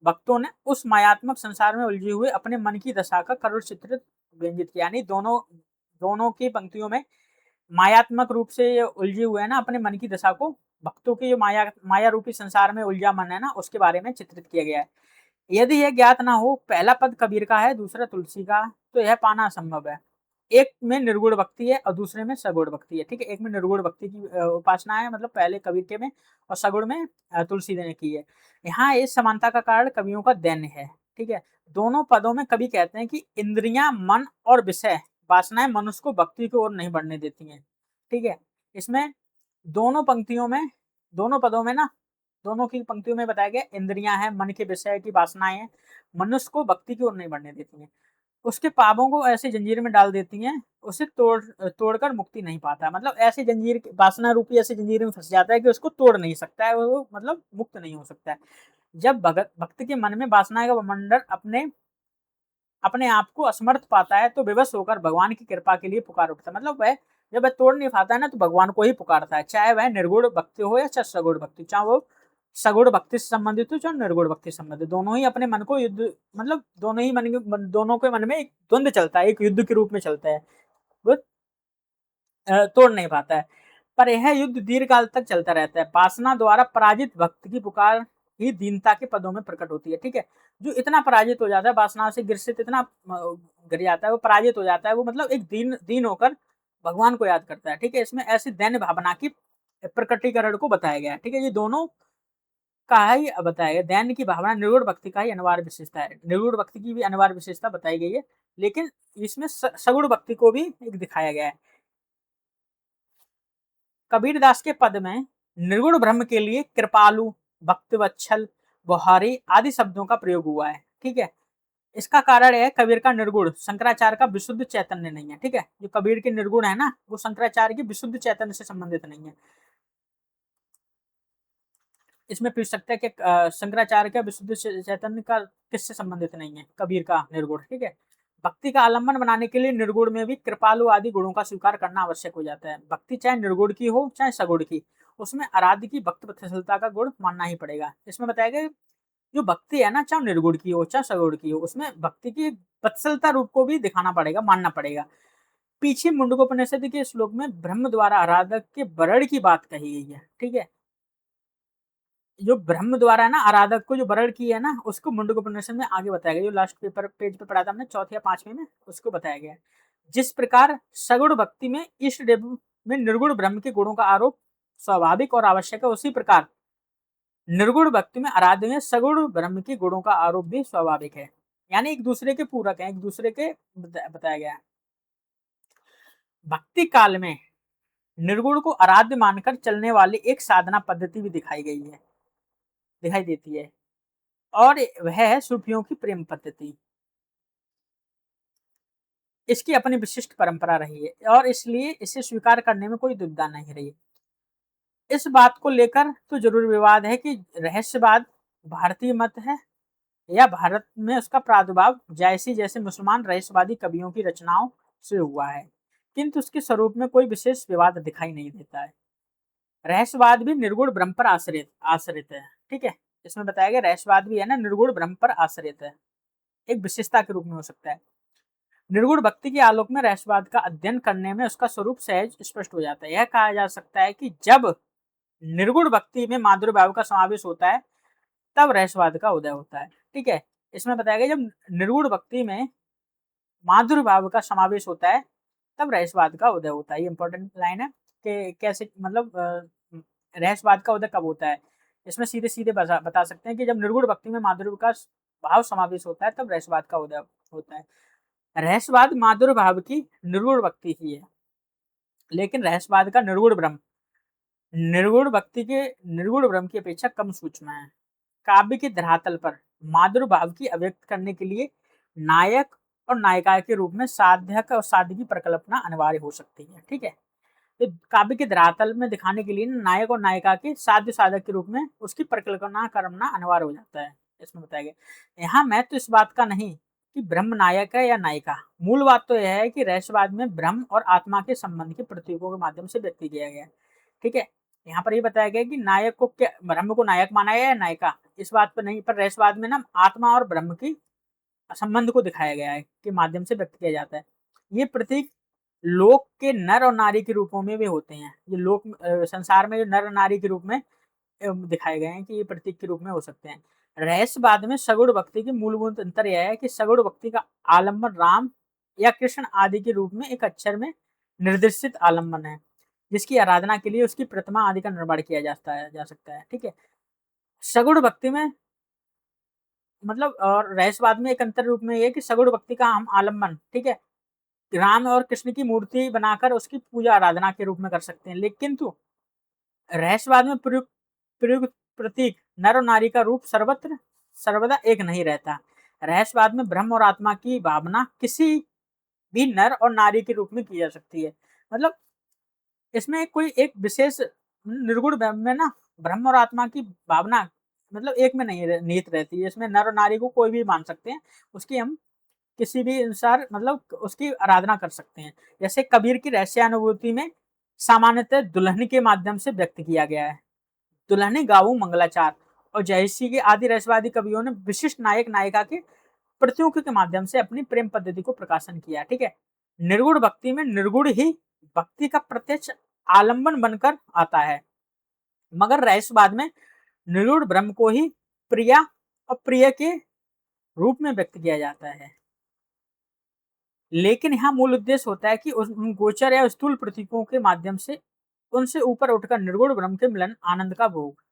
भक्तों ने उस मायात्मक संसार में उलझे हुए अपने मन की दशा का करुण चित्रित व्यंजित किया, यानी दोनों की पंक्तियों में मायात्मक रूप से उलझे हुए है ना अपने मन की दशा को भक्तों की जो माया रूपी संसार में उलझा मन है ना, उसके बारे में चित्रित किया गया है। यदि यह ज्ञात ना हो, पहला पद कबीर का है, दूसरा तुलसी का, तो यह पाना असंभव है। एक में निर्गुण भक्ति है और दूसरे में सगुण भक्ति है। ठीक है, एक में निर्गुण भक्ति की उपासना है, मतलब पहले कबीर के में, और सगुण में तुलसी ने की है। यहाँ इस समानता का कारण कवियों का दैन्य है। ठीक है, दोनों पदों में कवि कहते हैं कि इंद्रियां, मन और विषय वासनाएं मनुष्य को भक्ति की ओर नहीं बढ़ने देती हैं। ठीक है, इसमें दोनों पंक्तियों में, दोनों पदों में ना, दोनों की पंक्तियों में बताया गया इंद्रियां हैं, मन के विषय की वासनाएं हैं, मनुष्य को भक्ति की ओर नहीं बढ़ने देती हैं। उसके पापों को ऐसी जंजीर में डाल देती हैं, उसे तोड़कर मुक्ति नहीं पाता। मतलब ऐसी जंजीर, वासना रूपी ऐसी जंजीर में फंस जाता है कि उसको तोड़ नहीं सकता है, वो मतलब मुक्त नहीं हो सकता है। जब भक्त के मन में वासनाएं का मंडल अपने अपने आप को असमर्थ पाता है, तो विवश होकर भगवान की कृपा के लिए पुकार उठता है। मतलब वह जब वह तोड़ नहीं पाता है ना, तो भगवान को ही पुकारता है, चाहे वह निर्गुण भक्ति हो या चाहे सगुण भक्ति, चाहे वो सगुण भक्ति से संबंधित हो चाहे निर्गुण भक्ति से संबंधित, दोनों ही अपने मन को युद्ध, मतलब दोनों के मन में एक द्वंद्व चलता है, एक युद्ध के रूप में चलता है। वो तोड़ नहीं पाता है, पर यह युद्ध दीर्घ काल तक चलता रहता है। वासना द्वारा पराजित भक्त की पुकार ही दीनता के पदों में प्रकट होती है। ठीक है, जो इतना पराजित हो जाता है, वासना से ग्रसित इतना गिर जाता है, वो पराजित हो जाता है, वो मतलब एक दीन होकर भगवान को याद करता है। ठीक है, इसमें ऐसी दैन्य भावना की प्रकटीकरण को बताया गया है। ठीक है, ये दोनों का ही बताया गया। दैन्य की भावना निर्गुण भक्ति का ही अनिवार्य विशेषता है, निर्गुण भक्ति की भी अनिवार्य विशेषता बताई गई है, लेकिन इसमें सगुण भक्ति को भी एक दिखाया गया है। कबीरदास के पद में निर्गुण ब्रह्म के लिए कृपालु, भक्तवत्सल, बुहारी आदि शब्दों का प्रयोग हुआ है। ठीक है, इसका कारण है कबीर का निर्गुण शंकराचार्य का विशुद्ध चैतन्य नहीं है। ठीक है, जो कबीर के निर्गुण है ना, वो शंकराचार्य की विशुद्ध चैतन्य से संबंधित नहीं है। इसमें पूछ सकते हैं कि शंकराचार्य का विशुद्ध चैतन्य का किससे संबंधित नहीं है, कबीर का निर्गुण। ठीक है, भक्ति का आलम्बन बनाने के लिए निर्गुण में भी कृपालु आदि गुणों का स्वीकार करना आवश्यक हो जाता है। भक्ति चाहे निर्गुण की हो चाहे सगुण की, उसमें आराध्य की भक्त वत्सलता का गुण मानना ही पड़ेगा। इसमें बताया गया जो भक्ति है ना, चाहे निर्गुण की हो चाहे सगुण की हो, उसमें भक्ति की वत्सलता रूप को भी दिखाना पड़ेगा, मानना पड़ेगा। पीछे मुंडकोपनिषद के श्लोक में ब्रह्म द्वारा आराधक के वरण की बात कही गई है। ठीक है, जो ब्रह्म द्वारा है ना आराधक को जो वरण की है ना, उसको मुंडकोपनिषद में आगे बताया गया, जो लास्ट पेज पे पढ़ा था हमने, चौथे या पांचवें में, उसको बताया गया है। जिस प्रकार सगुण भक्ति में इष्ट देव में निर्गुण ब्रह्म के गुणों का आरोप स्वाभाविक और आवश्यक है, उसी प्रकार निर्गुण भक्ति में आराध्य में सगुण ब्रह्म के गुणों का आरोप भी स्वाभाविक है। यानी एक दूसरे के पूरक है, एक दूसरे के बताया गया है। भक्ति काल में निर्गुण को आराध्य मानकर चलने वाली एक साधना पद्धति भी दिखाई देती है, और वह है सूफियों की प्रेम पद्धति। इसकी अपनी विशिष्ट परंपरा रही है, और इसलिए इसे स्वीकार करने में कोई दुविधा नहीं रही। इस बात को लेकर तो जरूर विवाद है कि रहस्यवाद भारतीय मत है या भारत में उसका प्रादुर्भाव जैसी जैसे मुसलमान रहस्यवादी कवियों की रचनाओं से हुआ है, किंतु उसके स्वरूप में कोई विशेष विवाद दिखाई नहीं देता है। रहस्यवाद भी निर्गुण ब्रह्म पर आश्रित है। ठीक है, इसमें बताया गया रहस्यवाद भी है ना, निर्गुण ब्रह्म पर आश्रित है, एक विशेषता के रूप में हो सकता है। निर्गुण भक्ति के आलोक में रहस्यवाद का अध्ययन करने में उसका स्वरूप सहज स्पष्ट हो जाता है। यह कहा जा सकता है कि जब निर्गुण भक्ति में माधुर्य भाव का समावेश होता है, तब रहस्यवाद का उदय होता है। ठीक है, इसमें बताया गया जब निर्गुण भक्ति में माधुर्य भाव का समावेश होता है, तब रहस्यवाद का उदय होता है। ये इंपॉर्टेंट लाइन है कि कैसे, मतलब रहस्यवाद का उदय कब होता है। इसमें सीधे सीधे बता सकते हैं कि जब निर्गुण भक्ति में माधुर्य का भाव समावेश होता है, तब रहस्यवाद का उदय होता है। रहस्यवाद माधुर्य भाव की निर्गुण भक्ति ही है, लेकिन रहस्यवाद का निर्गुण ब्रह्म की अपेक्षा कम सूक्ष्म है। काव्य के धरातल पर माधुर्य भाव की अभिव्यक्त करने के लिए नायक और नायिका के रूप में साधक और साध्य की प्रकल्पना अनिवार्य हो सकती है। ठीक है, तो काव्य के धरातल में दिखाने के लिए नायक और नायिका के साध्य साधक के रूप में उसकी प्रकल्पना करना अनिवार्य हो जाता है। इसमें बताया गया यहाँ महत्व इस बात का नहीं कि ब्रह्म नायक है या नायिका, मूल बात तो यह है कि रहस्यवाद में ब्रह्म और आत्मा के संबंध के प्रतीकों के माध्यम से व्यक्त किया गया है। ठीक है, यहाँ पर ये बताया गया कि नायक को क्या, ब्रह्म को नायक माना गया है या नायिका, इस बात पर नहीं, पर रहस्यवाद में ना आत्मा और ब्रह्म की संबंध को दिखाया गया है के माध्यम से व्यक्त किया जाता है। ये प्रतीक लोक के नर और नारी के रूपों में भी होते हैं। ये लोक संसार में जो नर और नारी के रूप में दिखाए गए हैं कि ये प्रतीक के रूप में हो सकते हैं। रहस्यवाद में सगुण भक्ति की मूलभूत अंतर यह है कि सगुण भक्ति का आलंबन राम या कृष्ण आदि के रूप में एक अक्षर में निर्देशित आलंबन है, जिसकी आराधना के लिए उसकी प्रतिमा आदि का निर्माण किया जा सकता है। ठीक है, सगुण भक्ति में मतलब और रहस्यवाद में एक अंतर रूप में ये कि सगुण भक्ति का हम आलंबन, ठीक है, राम और कृष्ण की मूर्ति बनाकर उसकी पूजा आराधना के रूप में कर सकते हैं, लेकिन तो रहस्यवाद में प्रयुक्त प्रतीक नर और नारी का रूप सर्वत्र सर्वदा एक नहीं रहता। रहस्यवाद में ब्रह्म और आत्मा की भावना किसी भी नर और नारी के रूप में की जा सकती है। मतलब इसमें कोई एक विशेष निर्गुण में ना ब्रह्म और आत्मा की भावना मतलब एक में नहीं निहित रहती है। इसमें नर और नारी को कोई भी मान सकते हैं, उसकी हम किसी भी अनुसार मतलब उसकी आराधना कर सकते हैं। जैसे कबीर की रहस्यानुभूति में सामान्यतः दुल्हन के माध्यम से व्यक्त किया गया है। दुल्हने गावू मंगलाचार और जयसी के आदि रहस्यवादी कवियों ने विशिष्ट नायक नायिका के प्रतीकों के माध्यम से अपनी प्रेम पद्धति को प्रकाशन किया। ठीक है, निर्गुण भक्ति में निर्गुण ही भक्ति का प्रत्यक्ष आलंबन बनकर आता है, मगर रहस्यवाद में निर्गुण ब्रह्म को ही प्रिया और प्रिय के रूप में व्यक्त किया जाता है। लेकिन यहाँ मूल उद्देश्य होता है कि उन गोचर या स्थूल प्रतीकों के माध्यम से उनसे ऊपर उठकर निर्गुण ब्रह्म के मिलन आनंद का भोग।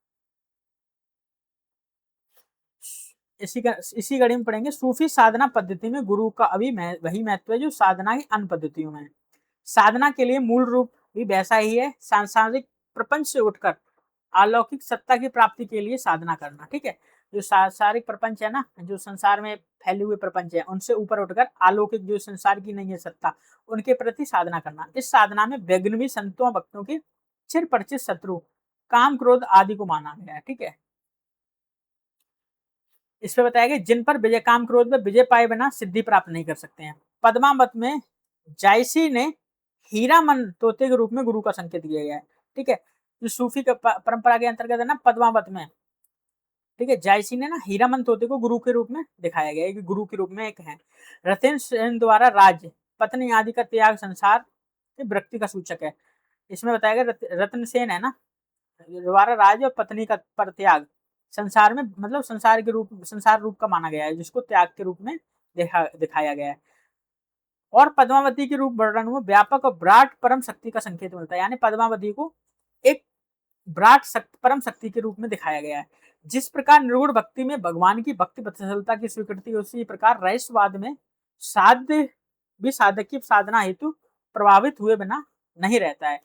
इसी कड़ी में पढ़ेंगे सूफी साधना पद्धति में गुरु का अभी वही महत्व है जो साधना की अन्य पद्धतियों में है। साधना के लिए मूल रूप भी वैसा ही है, सांसारिक प्रपंच से उठकर अलौकिक सत्ता की प्राप्ति के लिए साधना करना। ठीक है, जो सांसारिक प्रपंच है ना, जो संसार में फैले हुए प्रपंच है, उनसे ऊपर उठकर अलौकिक जो संसार की नहीं है सत्ता, उनके प्रति साधना करना। इस साधना में वैज्ञानिक संतों भक्तों के चिर परिचित शत्रु काम क्रोध आदि को माना गया है। ठीक है, इसमें बताया गया जिन पर विजय काम क्रोध में विजय पाए बिना सिद्धि प्राप्त नहीं कर सकते हैं। पद्मावत में जायसी ने हीरामन तोते के रूप में गुरु का संकेत दिया गया है। ठीक है, जो सूफी परंपरा के अंतर्गत है ना, पद्मावत में ठीक है जायसी ने ना हीरामन तोते को गुरु के रूप में दिखाया गया है कि गुरु के रूप में एक है। रतन सेन द्वारा राज्य पत्नी आदि का त्याग संसार के वृत्ति का सूचक है। इसमें बताया गया रत्न सेन है ना द्वारा राज और पत्नी का पर त्याग संसार में मतलब संसार रूप का माना गया है, जिसको त्याग के रूप में दिखाया गया है। और पद्मावती के रूप वर्णन में व्यापक और विराट परम शक्ति का संकेत मिलता है, यानी पद्मावती को एक विराट परम शक्ति के रूप में दिखाया गया है। जिस प्रकार निर्गुण भक्ति में भगवान की भक्ति वत्सलता की स्वीकृति, उसी प्रकार रहस्यवाद में साध्य भी साधक की साधना हेतु प्रभावित हुए बिना नहीं रहता है।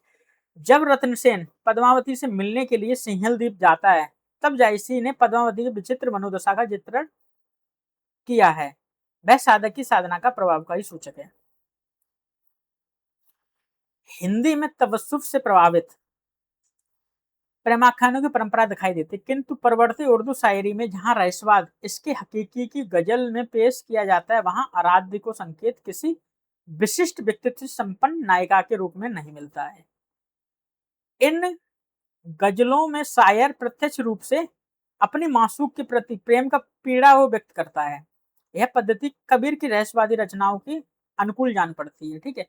जब रत्नसेन पद्मावती से मिलने के लिए सिंहल द्वीप जाता है, तब जायसी ने पद्मावती की विचित्र मनोदशा का चित्रण किया है। वह साधक की साधना का प्रभावकारी सूचक है। हिंदी में तवस्सुफ से प्रभावित प्रेमाख्यानों की परंपरा दिखाई देती, किंतु परवर्ती उर्दू शायरी में जहां रहस्यवाद इसके हकीकी की गजल में पेश किया जाता है, वहां आराध्य को संकेत किसी विशिष्ट व्यक्तित्व संपन्न नायिका के रूप में नहीं मिलता है। इन गजलों में शायर प्रत्यक्ष रूप से अपनी मासूक के प्रति प्रेम का पीड़ा वो व्यक्त करता है। यह पद्धति कबीर की रहस्यवादी रचनाओं की अनुकूल जान पड़ती है। ठीक है,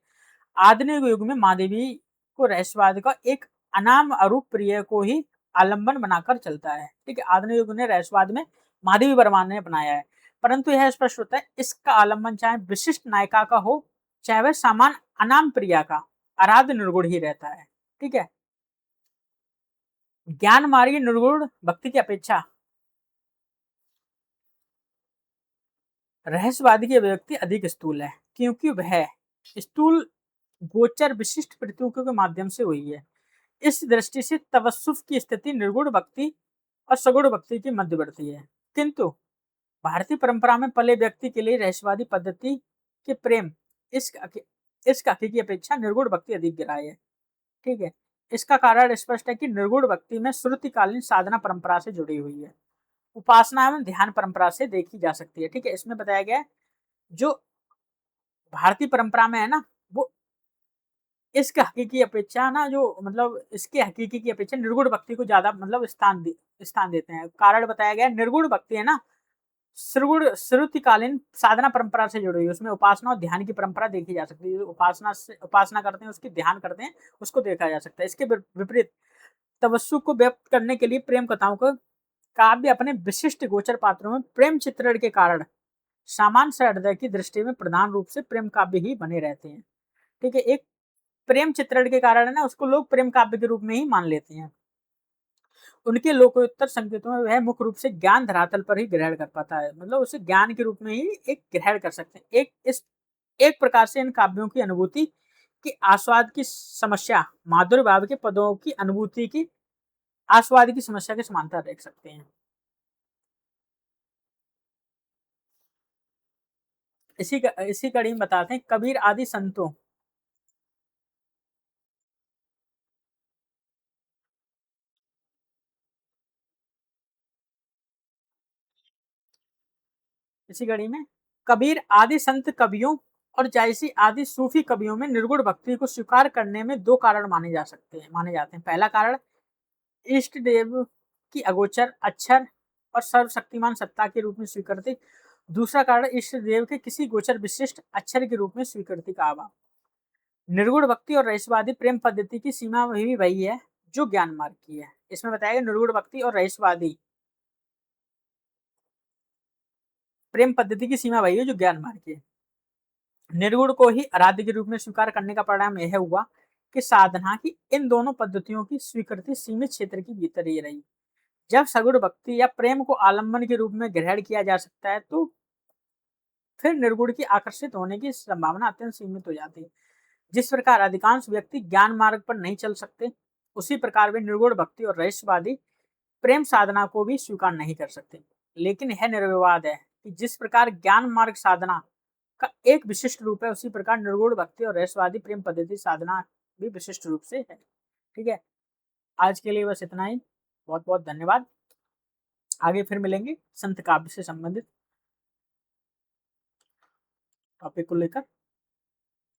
आधुनिक युग में महादेवी को रहस्यवाद का एक अनाम अरूप प्रिय को ही आलंबन बनाकर चलता है। ठीक है, आधुनिक युग ने रहस्यवाद में महादेवी वर्मा ने अपनाया है, परंतु यह स्पष्ट होता है इसका आलंबन चाहे विशिष्ट नायिका का हो, चाहे वह सामान्य अनाम प्रिया का आराध्य निर्गुण ही रहता है। ठीक है, ज्ञान मार्गी निर्गुण भक्ति की अपेक्षा रहस्यवादी की अभिव्यक्ति अधिक स्थूल है, क्योंकि वह स्थूल गोचर विशिष्ट प्रतीकों के माध्यम से हुई है। इस दृष्टि से तवस्सुफ की स्थिति निर्गुण भक्ति और सगुण भक्ति की मध्यवर्ती है, किंतु भारतीय परंपरा में पले व्यक्ति के लिए रहस्यवादी पद्धति के प्रेम इस हकीकी अपेक्षा निर्गुण भक्ति अधिक गहराई है। ठीक है, इसका कारण स्पष्ट है कि निर्गुण भक्ति में श्रुतिकालीन साधना परंपरा से जुड़ी हुई है, उपासना एवं ध्यान परंपरा से देखी जा सकती है। ठीक है, इसमें बताया गया है जो भारतीय परंपरा में है ना, वो इसके हकीकी अपेक्षा ना जो मतलब इसके हकीकी की अपेक्षा निर्गुण भक्ति को ज्यादा मतलब स्थान देते हैं। कारण बताया गया निर्गुण भक्ति है ना, श्रुतिकालीन साधना परंपरा से जुड़ी हुई है। उसमें उपासना और ध्यान की परंपरा देखी जा सकती है। उपासना करते हैं, उसकी ध्यान करते हैं, उसको देखा जा सकता है। इसके विपरीत तवस्सु को व्यक्त करने के लिए प्रेम कथाओं को काव्य अपने विशिष्ट गोचर पात्रों में प्रेम चित्रण के कारण सामान्य हृदय की दृष्टि में प्रधान रूप से प्रेम काव्य ही बने रहते हैं। ठीक है, एक प्रेम चित्रण के कारण है ना, उसको लोग प्रेम काव्य के रूप में ही मान लेते हैं। उनके लोकोत्तर संकेतों में वह मुख्य रूप से ज्ञान धरातल पर ही ग्रहण कर पाता है, मतलब उसे ज्ञान के रूप में ही एक ग्रहण कर सकते हैं। एक प्रकार से इन काव्यों की अनुभूति की आस्वाद की समस्या माधुर्य भाव के पदों की अनुभूति की आस्वाद की समस्या के समांतर देख सकते हैं। इसी कड़ी में बताते हैं कबीर आदि संतों इसी कड़ी में कबीर आदि संत कवियों और जायसी आदि सूफी कवियों में निर्गुण भक्ति को स्वीकार करने में दो कारण माने जाते हैं। पहला कारण इष्ट देव की अगोचर अक्षर और सर्वशक्तिमान सत्ता के रूप में स्वीकृति। दूसरा कारण इष्ट देव के किसी गोचर विशिष्ट अक्षर के रूप में स्वीकृति का अभाव। निर्गुण भक्ति और रहिसवादी प्रेम पद्धति की सीमा भी वही है जो ज्ञान मार्ग की है। इसमें बताया गया निर्गुण भक्ति और रहिसवादी प्रेम पद्धति की सीमा वही है जो ज्ञान मार्ग की है। निर्गुण को ही आराध्य के रूप में स्वीकार करने का परिणाम यह हुआ कि साधना की इन दोनों पद्धतियों की स्वीकृति सीमित क्षेत्र के भीतर ही रही। जब सगुण भक्ति या प्रेम को आलम्बन के रूप में ग्रहण किया जा सकता है तो फिर निर्गुण की आकर्षित होने की संभावना अत्यंत सीमित हो जाती है। जिस प्रकार अधिकांश व्यक्ति ज्ञान मार्ग पर नहीं चल सकते, उसी प्रकार वे निर्गुण भक्ति और रहस्यवादी प्रेम साधना को भी स्वीकार नहीं कर सकते। लेकिन यह निर्विवाद है कि जिस प्रकार ज्ञान मार्ग साधना का एक विशिष्ट रूप है, उसी प्रकार निर्गुण भक्ति और रहस्यवादी प्रेम पद्धति साधना भी विशिष्ट रूप से है। ठीक है, आज के लिए बस इतना ही। बहुत बहुत धन्यवाद। आगे फिर मिलेंगे संत काव्य से संबंधित टॉपिक को लेकर।